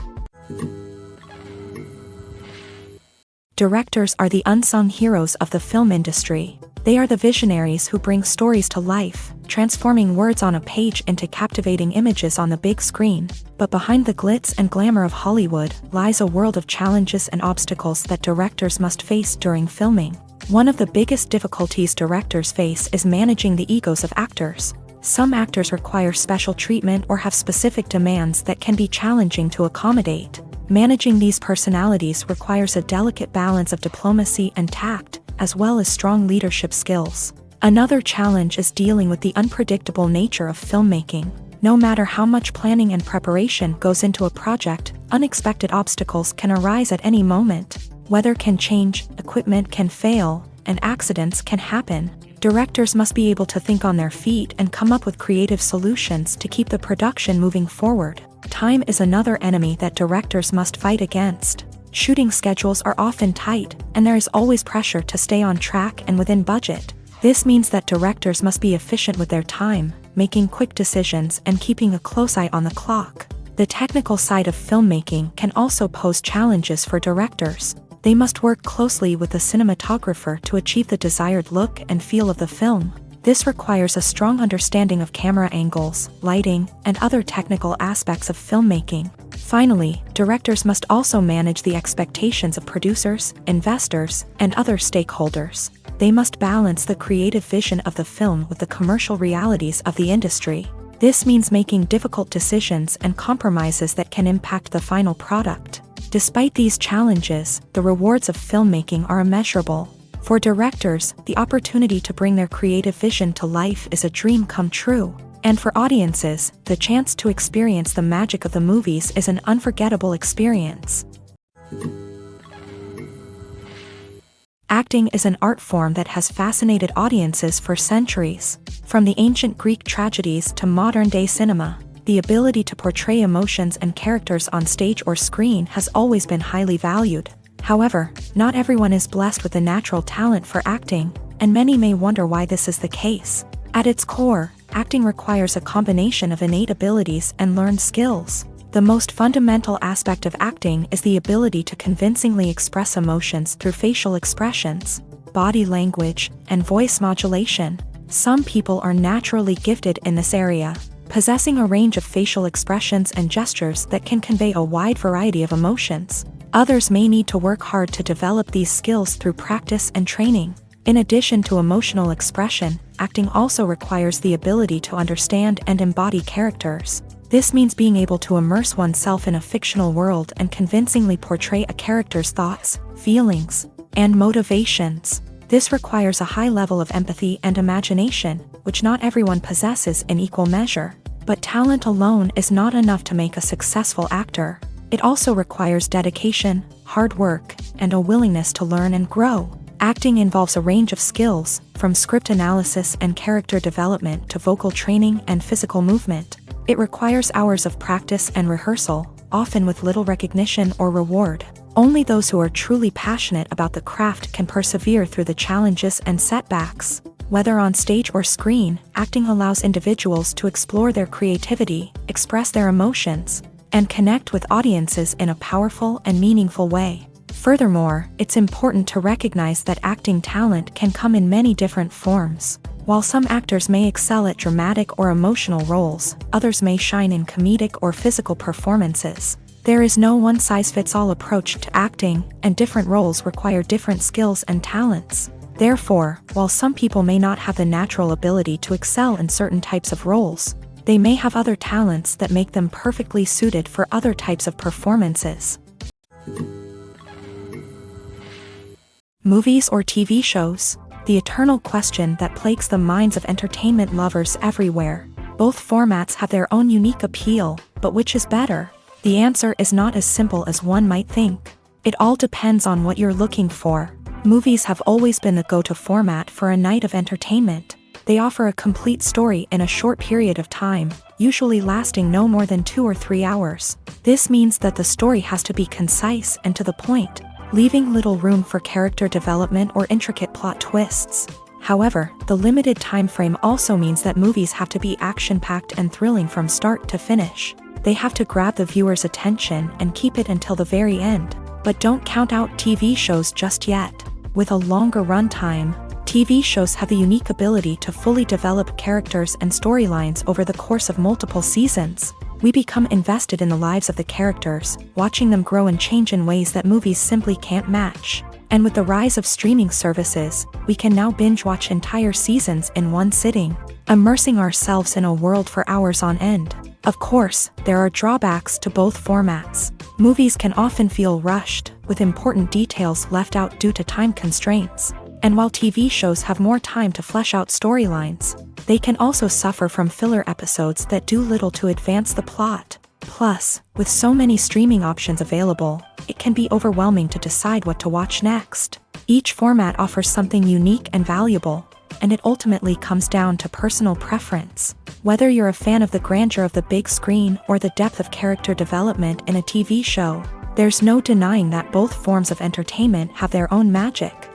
Directors are the unsung heroes of the film industry. They are the visionaries who bring stories to life, transforming words on a page into captivating images on the big screen. But behind the glitz and glamour of Hollywood lies a world of challenges and obstacles that directors must face during filming. One of the biggest difficulties directors face is managing the egos of actors. Some actors require special treatment or have specific demands that can be challenging to accommodate. Managing these personalities requires a delicate balance of diplomacy and tact, as well as strong leadership skills. Another challenge is dealing with the unpredictable nature of filmmaking. No matter how much planning and preparation goes into a project, unexpected obstacles can arise at any moment. Weather can change, equipment can fail, and accidents can happen. Directors must be able to think on their feet and come up with creative solutions to keep the production moving forward. Time is another enemy that directors must fight against. Shooting schedules are often tight, and there is always pressure to stay on track and within budget. This means that directors must be efficient with their time, making quick decisions and keeping a close eye on the clock. The technical side of filmmaking can also pose challenges for directors. They must work closely with the cinematographer to achieve the desired look and feel of the film. This requires a strong understanding of camera angles, lighting, and other technical aspects of filmmaking. Finally, directors must also manage the expectations of producers, investors, and other stakeholders. They must balance the creative vision of the film with the commercial realities of the industry. This means making difficult decisions and compromises that can impact the final product. Despite these challenges, the rewards of filmmaking are immeasurable. For directors, the opportunity to bring their creative vision to life is a dream come true. And for audiences, the chance to experience the magic of the movies is an unforgettable experience. Acting is an art form that has fascinated audiences for centuries. From the ancient Greek tragedies to modern-day cinema, the ability to portray emotions and characters on stage or screen has always been highly valued. However, not everyone is blessed with the natural talent for acting, and many may wonder why this is the case. At its core, acting requires a combination of innate abilities and learned skills. The most fundamental aspect of acting is the ability to convincingly express emotions through facial expressions, body language, and voice modulation. Some people are naturally gifted in this area, possessing a range of facial expressions and gestures that can convey a wide variety of emotions. Others may need to work hard to develop these skills through practice and training. In addition to emotional expression, acting also requires the ability to understand and embody characters. This means being able to immerse oneself in a fictional world and convincingly portray a character's thoughts, feelings, and motivations. This requires a high level of empathy and imagination, which not everyone possesses in equal measure. But talent alone is not enough to make a successful actor. It also requires dedication, hard work, and a willingness to learn and grow. Acting involves a range of skills, from script analysis and character development to vocal training and physical movement. It requires hours of practice and rehearsal, often with little recognition or reward. Only those who are truly passionate about the craft can persevere through the challenges and setbacks. Whether on stage or screen, acting allows individuals to explore their creativity, express their emotions, and connect with audiences in a powerful and meaningful way. Furthermore, it's important to recognize that acting talent can come in many different forms. While some actors may excel at dramatic or emotional roles, others may shine in comedic or physical performances. There is no one-size-fits-all approach to acting, and different roles require different skills and talents. Therefore, while some people may not have the natural ability to excel in certain types of roles, they may have other talents that make them perfectly suited for other types of performances. Movies or TV shows? The eternal question that plagues the minds of entertainment lovers everywhere. Both formats have their own unique appeal, but which is better? The answer is not as simple as one might think. It all depends on what you're looking for. Movies have always been the go-to format for a night of entertainment. They offer a complete story in a short period of time, usually lasting no more than 2 or 3 hours. This means that the story has to be concise and to the point, leaving little room for character development or intricate plot twists. However, the limited time frame also means that movies have to be action-packed and thrilling from start to finish. They have to grab the viewer's attention and keep it until the very end. But don't count out TV shows just yet. With a longer runtime, TV shows have the unique ability to fully develop characters and storylines over the course of multiple seasons. We become invested in the lives of the characters, watching them grow and change in ways that movies simply can't match. And with the rise of streaming services, we can now binge-watch entire seasons in one sitting, immersing ourselves in a world for hours on end. Of course, there are drawbacks to both formats. Movies can often feel rushed, with important details left out due to time constraints. And while TV shows have more time to flesh out storylines, they can also suffer from filler episodes that do little to advance the plot. Plus, with so many streaming options available, it can be overwhelming to decide what to watch next. Each format offers something unique and valuable, and it ultimately comes down to personal preference. Whether you're a fan of the grandeur of the big screen or the depth of character development in a TV show, there's no denying that both forms of entertainment have their own magic.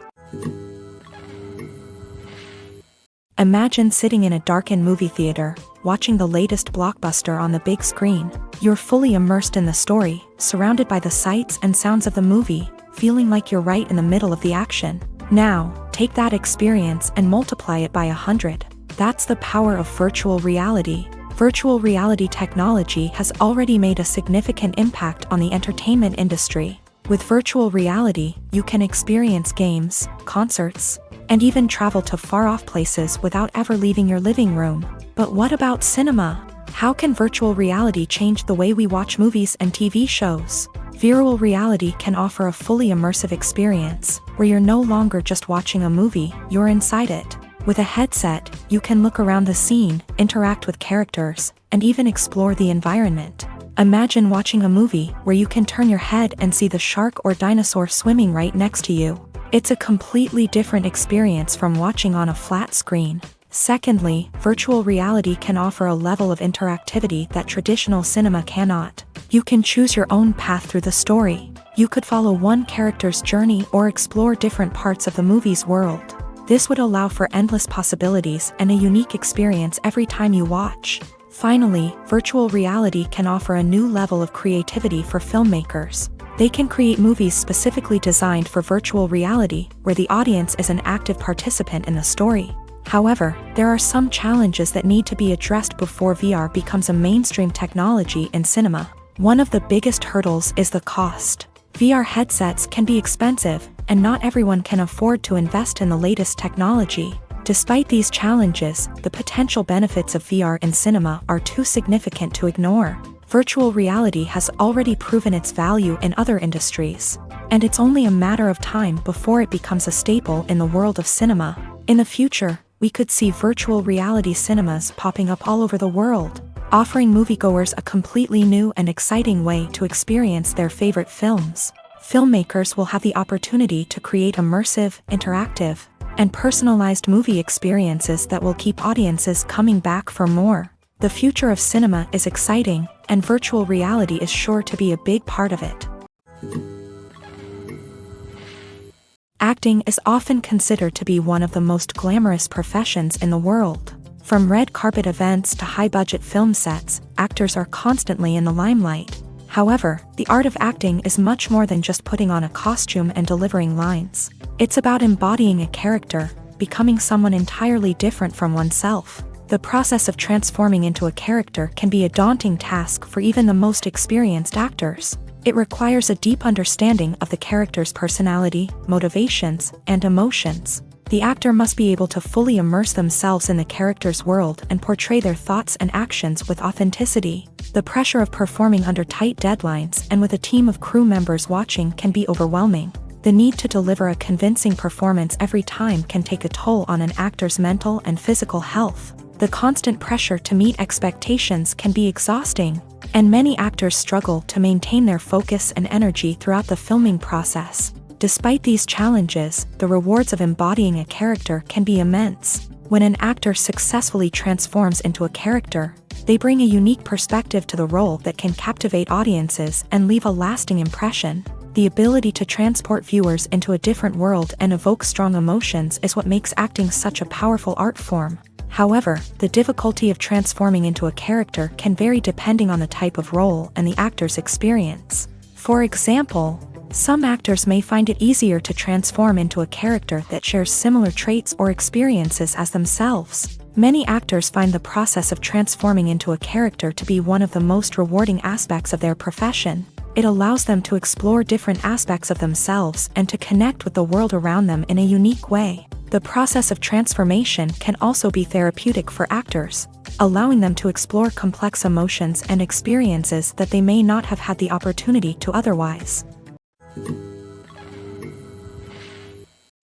Imagine sitting in a darkened movie theater, watching the latest blockbuster on the big screen. You're fully immersed in the story, surrounded by the sights and sounds of the movie, feeling like you're right in the middle of the action. Now, take that experience and multiply it by 100. That's the power of virtual reality. Virtual reality technology has already made a significant impact on the entertainment industry. With virtual reality, you can experience games, concerts, and even travel to far-off places without ever leaving your living room. But what about cinema? How can virtual reality change the way we watch movies and TV shows? Virtual reality can offer a fully immersive experience, where you're no longer just watching a movie, you're inside it. With a headset, you can look around the scene, interact with characters, and even explore the environment. Imagine watching a movie where you can turn your head and see the shark or dinosaur swimming right next to you. It's a completely different experience from watching on a flat screen. Secondly, virtual reality can offer a level of interactivity that traditional cinema cannot. You can choose your own path through the story. You could follow one character's journey or explore different parts of the movie's world. This would allow for endless possibilities and a unique experience every time you watch. Finally, virtual reality can offer a new level of creativity for filmmakers. They can create movies specifically designed for virtual reality, where the audience is an active participant in the story. However, there are some challenges that need to be addressed before VR becomes a mainstream technology in cinema. One of the biggest hurdles is the cost. VR headsets can be expensive, and not everyone can afford to invest in the latest technology. Despite these challenges, the potential benefits of VR in cinema are too significant to ignore. Virtual reality has already proven its value in other industries, and it's only a matter of time before it becomes a staple in the world of cinema. In the future, we could see virtual reality cinemas popping up all over the world, offering moviegoers a completely new and exciting way to experience their favorite films. Filmmakers will have the opportunity to create immersive, interactive, and personalized movie experiences that will keep audiences coming back for more. The future of cinema is exciting, and virtual reality is sure to be a big part of it. Acting is often considered to be one of the most glamorous professions in the world. From red carpet events to high-budget film sets, actors are constantly in the limelight. However, the art of acting is much more than just putting on a costume and delivering lines. It's about embodying a character, becoming someone entirely different from oneself. The process of transforming into a character can be a daunting task for even the most experienced actors. It requires a deep understanding of the character's personality, motivations, and emotions. The actor must be able to fully immerse themselves in the character's world and portray their thoughts and actions with authenticity. The pressure of performing under tight deadlines and with a team of crew members watching can be overwhelming. The need to deliver a convincing performance every time can take a toll on an actor's mental and physical health. The constant pressure to meet expectations can be exhausting, and many actors struggle to maintain their focus and energy throughout the filming process. Despite these challenges, the rewards of embodying a character can be immense. When an actor successfully transforms into a character, they bring a unique perspective to the role that can captivate audiences and leave a lasting impression. The ability to transport viewers into a different world and evoke strong emotions is what makes acting such a powerful art form. However, the difficulty of transforming into a character can vary depending on the type of role and the actor's experience. For example, some actors may find it easier to transform into a character that shares similar traits or experiences as themselves. Many actors find the process of transforming into a character to be one of the most rewarding aspects of their profession. It allows them to explore different aspects of themselves and to connect with the world around them in a unique way. The process of transformation can also be therapeutic for actors, allowing them to explore complex emotions and experiences that they may not have had the opportunity to otherwise.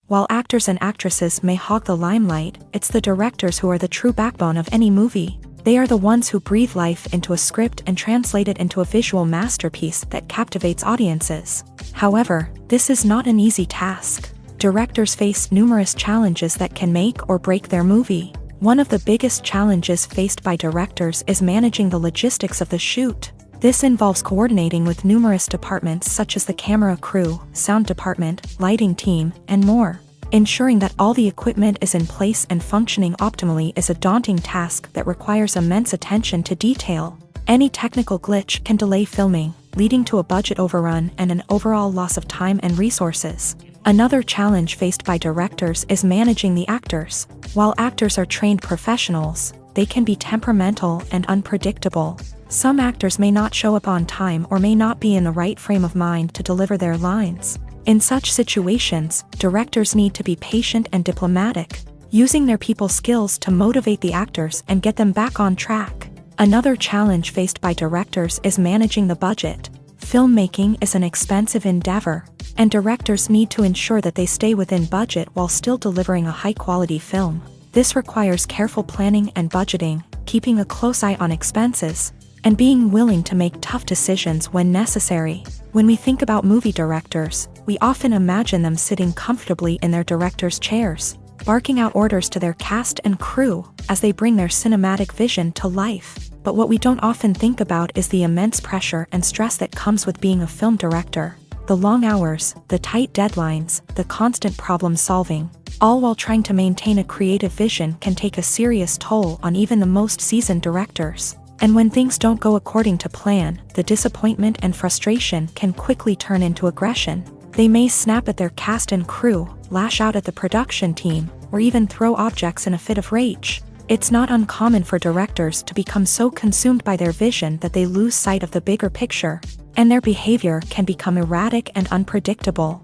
While actors and actresses may hog the limelight, it's the directors who are the true backbone of any movie. They are the ones who breathe life into a script and translate it into a visual masterpiece that captivates audiences. However, this is not an easy task. Directors face numerous challenges that can make or break their movie. One of the biggest challenges faced by directors is managing the logistics of the shoot. This involves coordinating with numerous departments such as the camera crew, sound department, lighting team, and more. Ensuring that all the equipment is in place and functioning optimally is a daunting task that requires immense attention to detail. Any technical glitch can delay filming, leading to a budget overrun and an overall loss of time and resources. Another challenge faced by directors is managing the actors. While actors are trained professionals, they can be temperamental and unpredictable. Some actors may not show up on time or may not be in the right frame of mind to deliver their lines. In such situations, directors need to be patient and diplomatic, using their people skills to motivate the actors and get them back on track. Another challenge faced by directors is managing the budget. Filmmaking is an expensive endeavor, and directors need to ensure that they stay within budget while still delivering a high-quality film. This requires careful planning and budgeting, keeping a close eye on expenses, and being willing to make tough decisions when necessary. When we think about movie directors, we often imagine them sitting comfortably in their director's chairs, barking out orders to their cast and crew as they bring their cinematic vision to life. But what we don't often think about is the immense pressure and stress that comes with being a film director. The long hours, the tight deadlines, the constant problem solving, all while trying to maintain a creative vision can take a serious toll on even the most seasoned directors. And when things don't go according to plan, the disappointment and frustration can quickly turn into aggression. They may snap at their cast and crew, lash out at the production team, or even throw objects in a fit of rage. It's not uncommon for directors to become so consumed by their vision that they lose sight of the bigger picture. and their behavior can become erratic and unpredictable.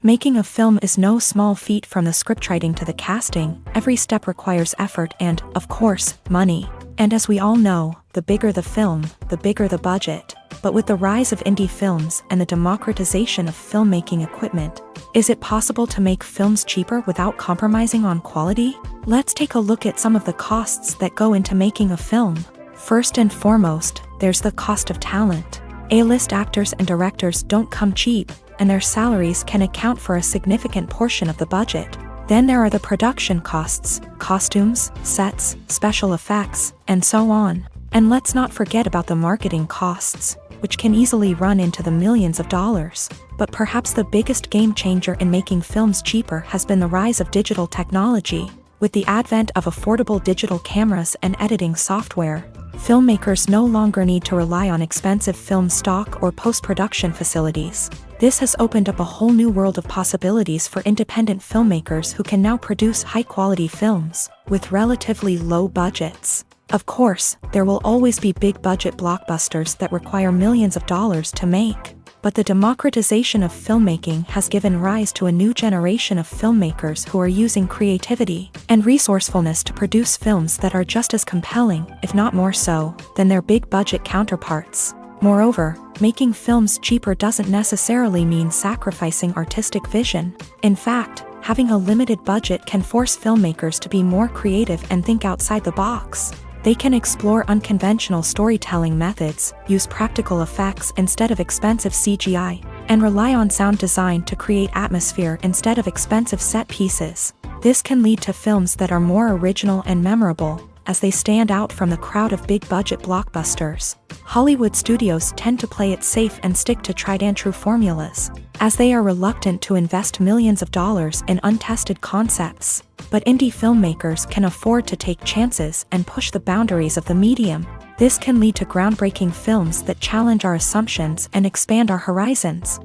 Making a film is no small feat, from the scriptwriting to the casting. Every step requires effort and, of course, money. And as we all know, the bigger the film, the bigger the budget. But with the rise of indie films and the democratization of filmmaking equipment, is it possible to make films cheaper without compromising on quality? Let's take a look at some of the costs that go into making a film. First and foremost, there's the cost of talent. A-list actors and directors don't come cheap, and their salaries can account for a significant portion of the budget. Then there are the production costs, costumes, sets, special effects, and so on. And let's not forget about the marketing costs, which can easily run into the millions of dollars. But perhaps the biggest game changer in making films cheaper has been the rise of digital technology. With the advent of affordable digital cameras and editing software, filmmakers no longer need to rely on expensive film stock or post-production facilities. This has opened up a whole new world of possibilities for independent filmmakers who can now produce high-quality films with relatively low budgets. Of course, there will always be big-budget blockbusters that require millions of dollars to make. But the democratization of filmmaking has given rise to a new generation of filmmakers who are using creativity and resourcefulness to produce films that are just as compelling, if not more so, than their big-budget counterparts. Moreover, making films cheaper doesn't necessarily mean sacrificing artistic vision. In fact, having a limited budget can force filmmakers to be more creative and think outside the box. They can explore unconventional storytelling methods, use practical effects instead of expensive CGI, and rely on sound design to create atmosphere instead of expensive set pieces. This can lead to films that are more original and memorable, as they stand out from the crowd of big-budget blockbusters. Hollywood studios tend to play it safe and stick to tried-and-true formulas, as they are reluctant to invest millions of dollars in untested concepts. But indie filmmakers can afford to take chances and push the boundaries of the medium. This can lead to groundbreaking films that challenge our assumptions and expand our horizons.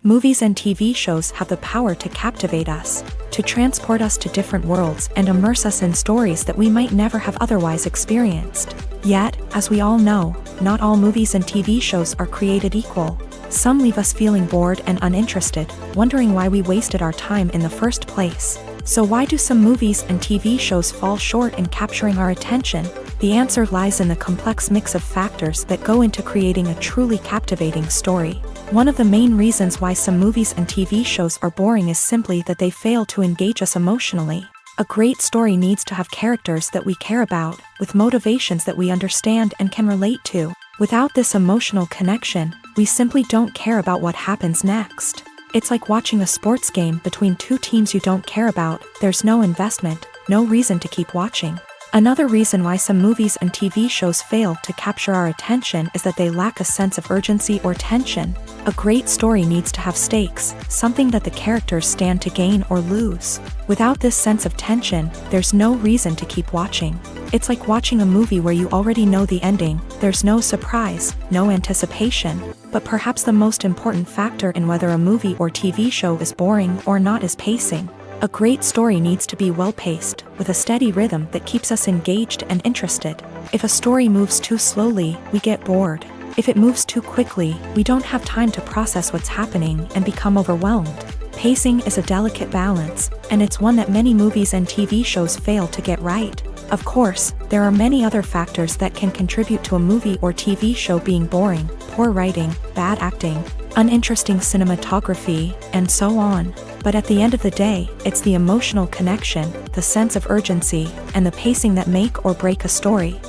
Movies and TV shows have the power to captivate us, to transport us to different worlds and immerse us in stories that we might never have otherwise experienced. Yet, as we all know, not all movies and TV shows are created equal. Some leave us feeling bored and uninterested, wondering why we wasted our time in the first place. So why do some movies and TV shows fall short in capturing our attention? The answer lies in the complex mix of factors that go into creating a truly captivating story. One of the main reasons why some movies and TV shows are boring is simply that they fail to engage us emotionally. A great story needs to have characters that we care about, with motivations that we understand and can relate to. Without this emotional connection, we simply don't care about what happens next. It's like watching a sports game between two teams you don't care about. There's no investment, no reason to keep watching. Another reason why some movies and TV shows fail to capture our attention is that they lack a sense of urgency or tension. A great story needs to have stakes, something that the characters stand to gain or lose. Without this sense of tension, there's no reason to keep watching. It's like watching a movie where you already know the ending. There's no surprise, no anticipation. But perhaps the most important factor in whether a movie or TV show is boring or not is pacing. A great story needs to be well-paced, with a steady rhythm that keeps us engaged and interested. If a story moves too slowly, we get bored. If it moves too quickly, we don't have time to process what's happening and become overwhelmed. Pacing is a delicate balance, and it's one that many movies and TV shows fail to get right. Of course, there are many other factors that can contribute to a movie or TV show being boring: poor writing, bad acting, uninteresting cinematography, and so on. But at the end of the day, it's the emotional connection, the sense of urgency, and the pacing that make or break a story.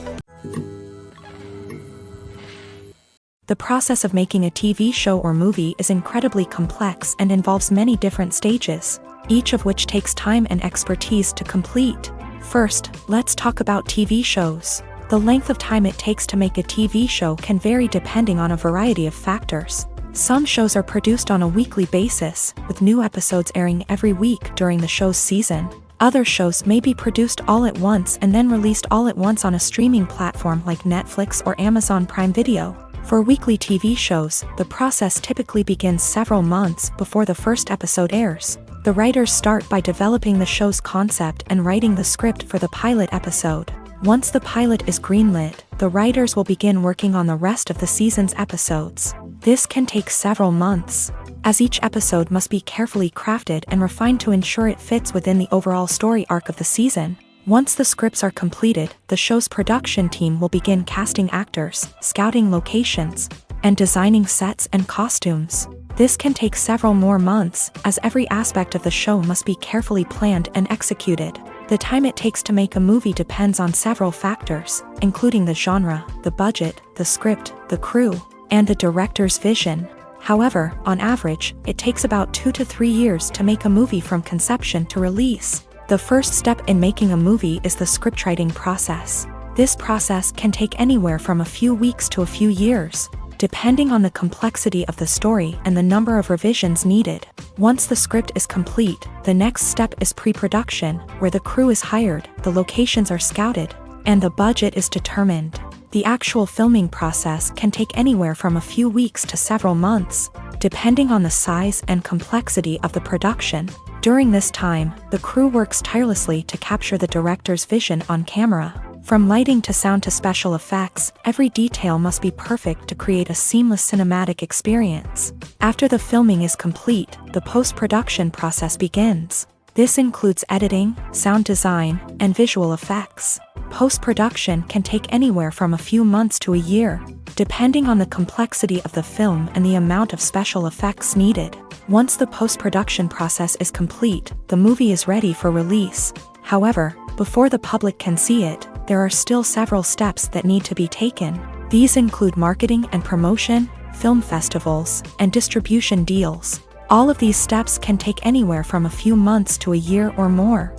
The process of making a TV show or movie is incredibly complex and involves many different stages, each of which takes time and expertise to complete. First, let's talk about TV shows. The length of time it takes to make a TV show can vary depending on a variety of factors. Some shows are produced on a weekly basis, with new episodes airing every week during the show's season. Other shows may be produced all at once and then released all at once on a streaming platform like Netflix or Amazon Prime Video. For weekly TV shows, the process typically begins several months before the first episode airs. The writers start by developing the show's concept and writing the script for the pilot episode. Once the pilot is greenlit, the writers will begin working on the rest of the season's episodes. This can take several months, as each episode must be carefully crafted and refined to ensure it fits within the overall story arc of the season. Once the scripts are completed, the show's production team will begin casting actors, scouting locations, and designing sets and costumes. This can take several more months, as every aspect of the show must be carefully planned and executed. The time it takes to make a movie depends on several factors, including the genre, the budget, the script, the crew, and the director's vision. However, on average, it takes about 2 to 3 years to make a movie from conception to release. The first step in making a movie is the scriptwriting process. This process can take anywhere from a few weeks to a few years, depending on the complexity of the story and the number of revisions needed. Once the script is complete, the next step is pre-production, where the crew is hired, the locations are scouted, and the budget is determined. The actual filming process can take anywhere from a few weeks to several months, depending on the size and complexity of the production. During this time, the crew works tirelessly to capture the director's vision on camera. From lighting to sound to special effects, every detail must be perfect to create a seamless cinematic experience. After the filming is complete, the post-production process begins. This includes editing, sound design, and visual effects. Post-production can take anywhere from a few months to a year, depending on the complexity of the film and the amount of special effects needed. Once the post-production process is complete, the movie is ready for release. However, before the public can see it, there are still several steps that need to be taken. These include marketing and promotion, film festivals, and distribution deals. All of these steps can take anywhere from a few months to a year or more.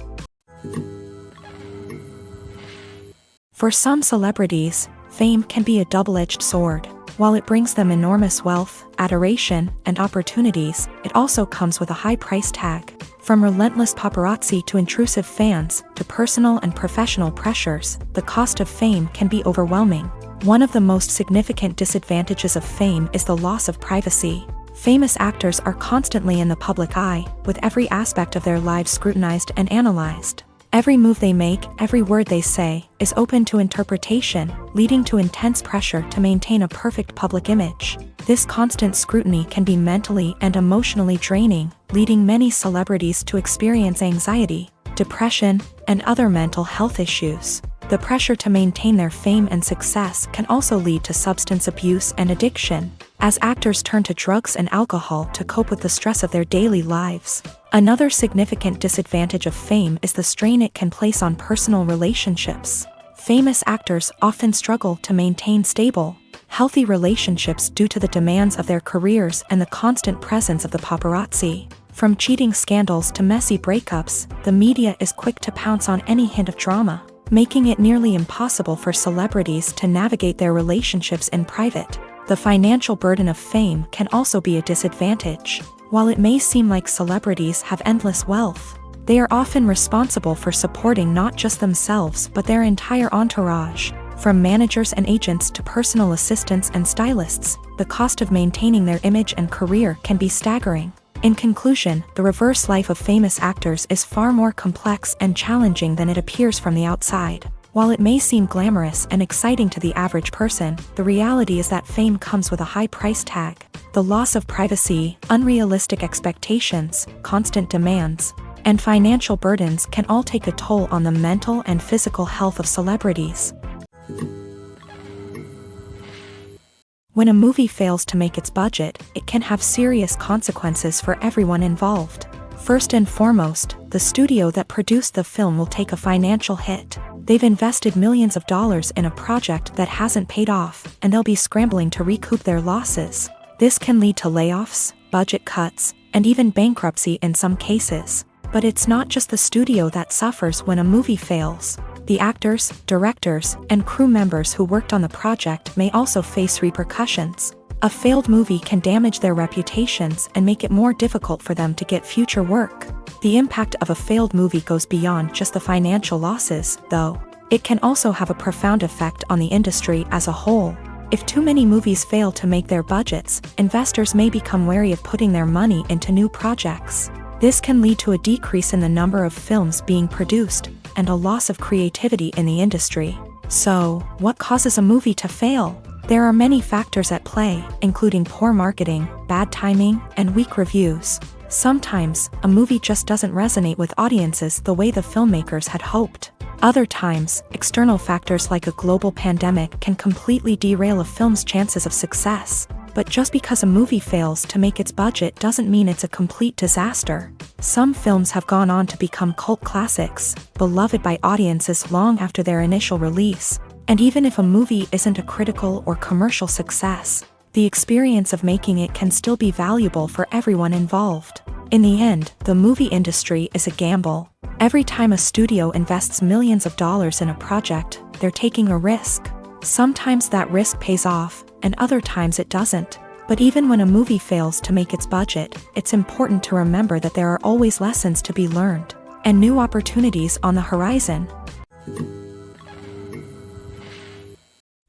For some celebrities, fame can be a double-edged sword. While it brings them enormous wealth, adoration, and opportunities, it also comes with a high price tag. From relentless paparazzi to intrusive fans, to personal and professional pressures, the cost of fame can be overwhelming. One of the most significant disadvantages of fame is the loss of privacy. Famous actors are constantly in the public eye, with every aspect of their lives scrutinized and analyzed. Every move they make, every word they say, is open to interpretation, leading to intense pressure to maintain a perfect public image. This constant scrutiny can be mentally and emotionally draining, leading many celebrities to experience anxiety, depression, and other mental health issues. The pressure to maintain their fame and success can also lead to substance abuse and addiction, as actors turn to drugs and alcohol to cope with the stress of their daily lives. Another significant disadvantage of fame is the strain it can place on personal relationships. Famous actors often struggle to maintain stable, healthy relationships due to the demands of their careers and the constant presence of the paparazzi. From cheating scandals to messy breakups, the media is quick to pounce on any hint of drama, making it nearly impossible for celebrities to navigate their relationships in private. The financial burden of fame can also be a disadvantage. While it may seem like celebrities have endless wealth, they are often responsible for supporting not just themselves but their entire entourage. From managers and agents to personal assistants and stylists, the cost of maintaining their image and career can be staggering. In conclusion, the reverse life of famous actors is far more complex and challenging than it appears from the outside. While it may seem glamorous and exciting to the average person, the reality is that fame comes with a high price tag. The loss of privacy, unrealistic expectations, constant demands, and financial burdens can all take a toll on the mental and physical health of celebrities. When a movie fails to make its budget, it can have serious consequences for everyone involved. First and foremost, the studio that produced the film will take a financial hit. They've invested millions of dollars in a project that hasn't paid off, and they'll be scrambling to recoup their losses. This can lead to layoffs, budget cuts, and even bankruptcy in some cases. But it's not just the studio that suffers when a movie fails. The actors, directors, and crew members who worked on the project may also face repercussions. A failed movie can damage their reputations and make it more difficult for them to get future work. The impact of a failed movie goes beyond just the financial losses, though. It can also have a profound effect on the industry as a whole. If too many movies fail to make their budgets, investors may become wary of putting their money into new projects. This can lead to a decrease in the number of films being produced and a loss of creativity in the industry. So, what causes a movie to fail? There are many factors at play, including poor marketing, bad timing, and weak reviews. Sometimes, a movie just doesn't resonate with audiences the way the filmmakers had hoped. Other times, external factors like a global pandemic can completely derail a film's chances of success. But just because a movie fails to make its budget doesn't mean it's a complete disaster. Some films have gone on to become cult classics, beloved by audiences long after their initial release. And even if a movie isn't a critical or commercial success, the experience of making it can still be valuable for everyone involved. In the end, the movie industry is a gamble. Every time a studio invests millions of dollars in a project, they're taking a risk. Sometimes that risk pays off, and other times it doesn't. But even when a movie fails to make its budget, it's important to remember that there are always lessons to be learned, and new opportunities on the horizon.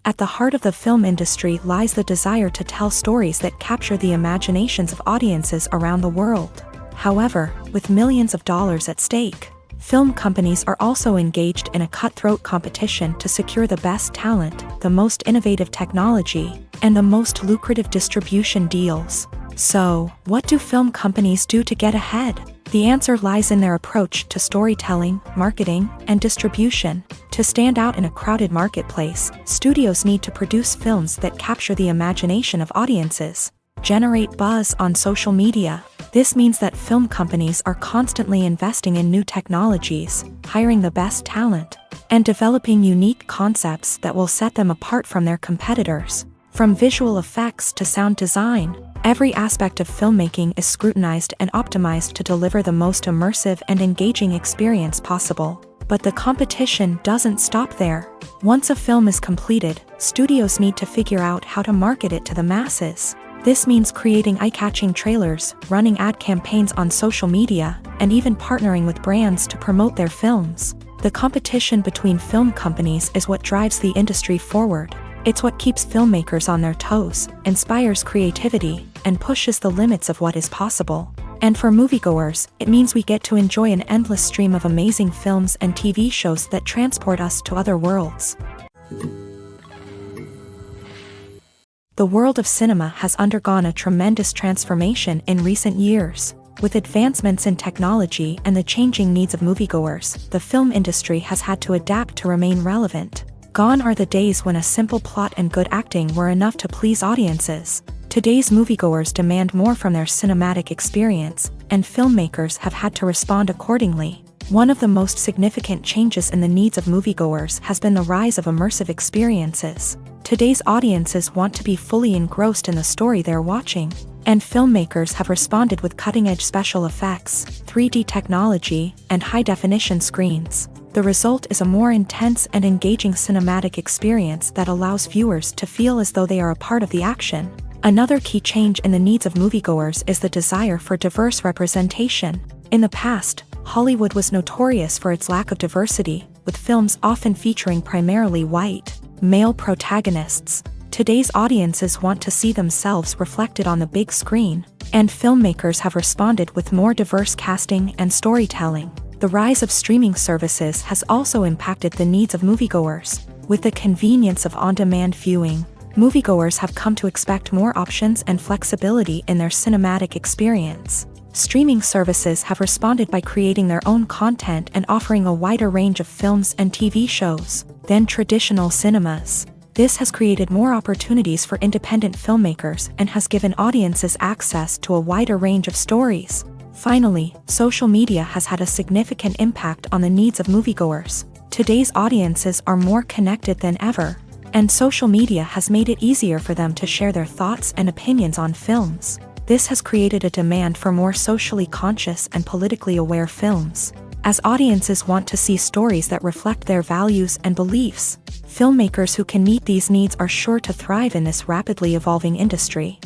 At the heart of the film industry lies the desire to tell stories that capture the imaginations of audiences around the world. However, with millions of dollars at stake, film companies are also engaged in a cutthroat competition to secure the best talent, the most innovative technology, and the most lucrative distribution deals. So, what do film companies do to get ahead? The answer lies in their approach to storytelling, marketing, and distribution. To stand out in a crowded marketplace, studios need to produce films that capture the imagination of audiences, generate buzz on social media. This means that film companies are constantly investing in new technologies, hiring the best talent, and developing unique concepts that will set them apart from their competitors. From visual effects to sound design, every aspect of filmmaking is scrutinized and optimized to deliver the most immersive and engaging experience possible. But the competition doesn't stop there. Once a film is completed, studios need to figure out how to market it to the masses. This means creating eye-catching trailers, running ad campaigns on social media, and even partnering with brands to promote their films. The competition between film companies is what drives the industry forward. It's what keeps filmmakers on their toes, inspires creativity, and pushes the limits of what is possible. And for moviegoers, it means we get to enjoy an endless stream of amazing films and TV shows that transport us to other worlds. The world of cinema has undergone a tremendous transformation in recent years. With advancements in technology and the changing needs of moviegoers, the film industry has had to adapt to remain relevant. Gone are the days when a simple plot and good acting were enough to please audiences. Today's moviegoers demand more from their cinematic experience, and filmmakers have had to respond accordingly. One of the most significant changes in the needs of moviegoers has been the rise of immersive experiences. Today's audiences want to be fully engrossed in the story they're watching, and filmmakers have responded with cutting-edge special effects, 3D technology, and high-definition screens. The result is a more intense and engaging cinematic experience that allows viewers to feel as though they are a part of the action. Another key change in the needs of moviegoers is the desire for diverse representation. In the past, Hollywood was notorious for its lack of diversity, with films often featuring primarily white, male protagonists. Today's audiences want to see themselves reflected on the big screen, and filmmakers have responded with more diverse casting and storytelling. The rise of streaming services has also impacted the needs of moviegoers. With the convenience of on-demand viewing, moviegoers have come to expect more options and flexibility in their cinematic experience. Streaming services have responded by creating their own content and offering a wider range of films and TV shows than traditional cinemas. This has created more opportunities for independent filmmakers and has given audiences access to a wider range of stories. Finally, social media has had a significant impact on the needs of moviegoers. Today's audiences are more connected than ever, and social media has made it easier for them to share their thoughts and opinions on films. This has created a demand for more socially conscious and politically aware films. As audiences want to see stories that reflect their values and beliefs, filmmakers who can meet these needs are sure to thrive in this rapidly evolving industry.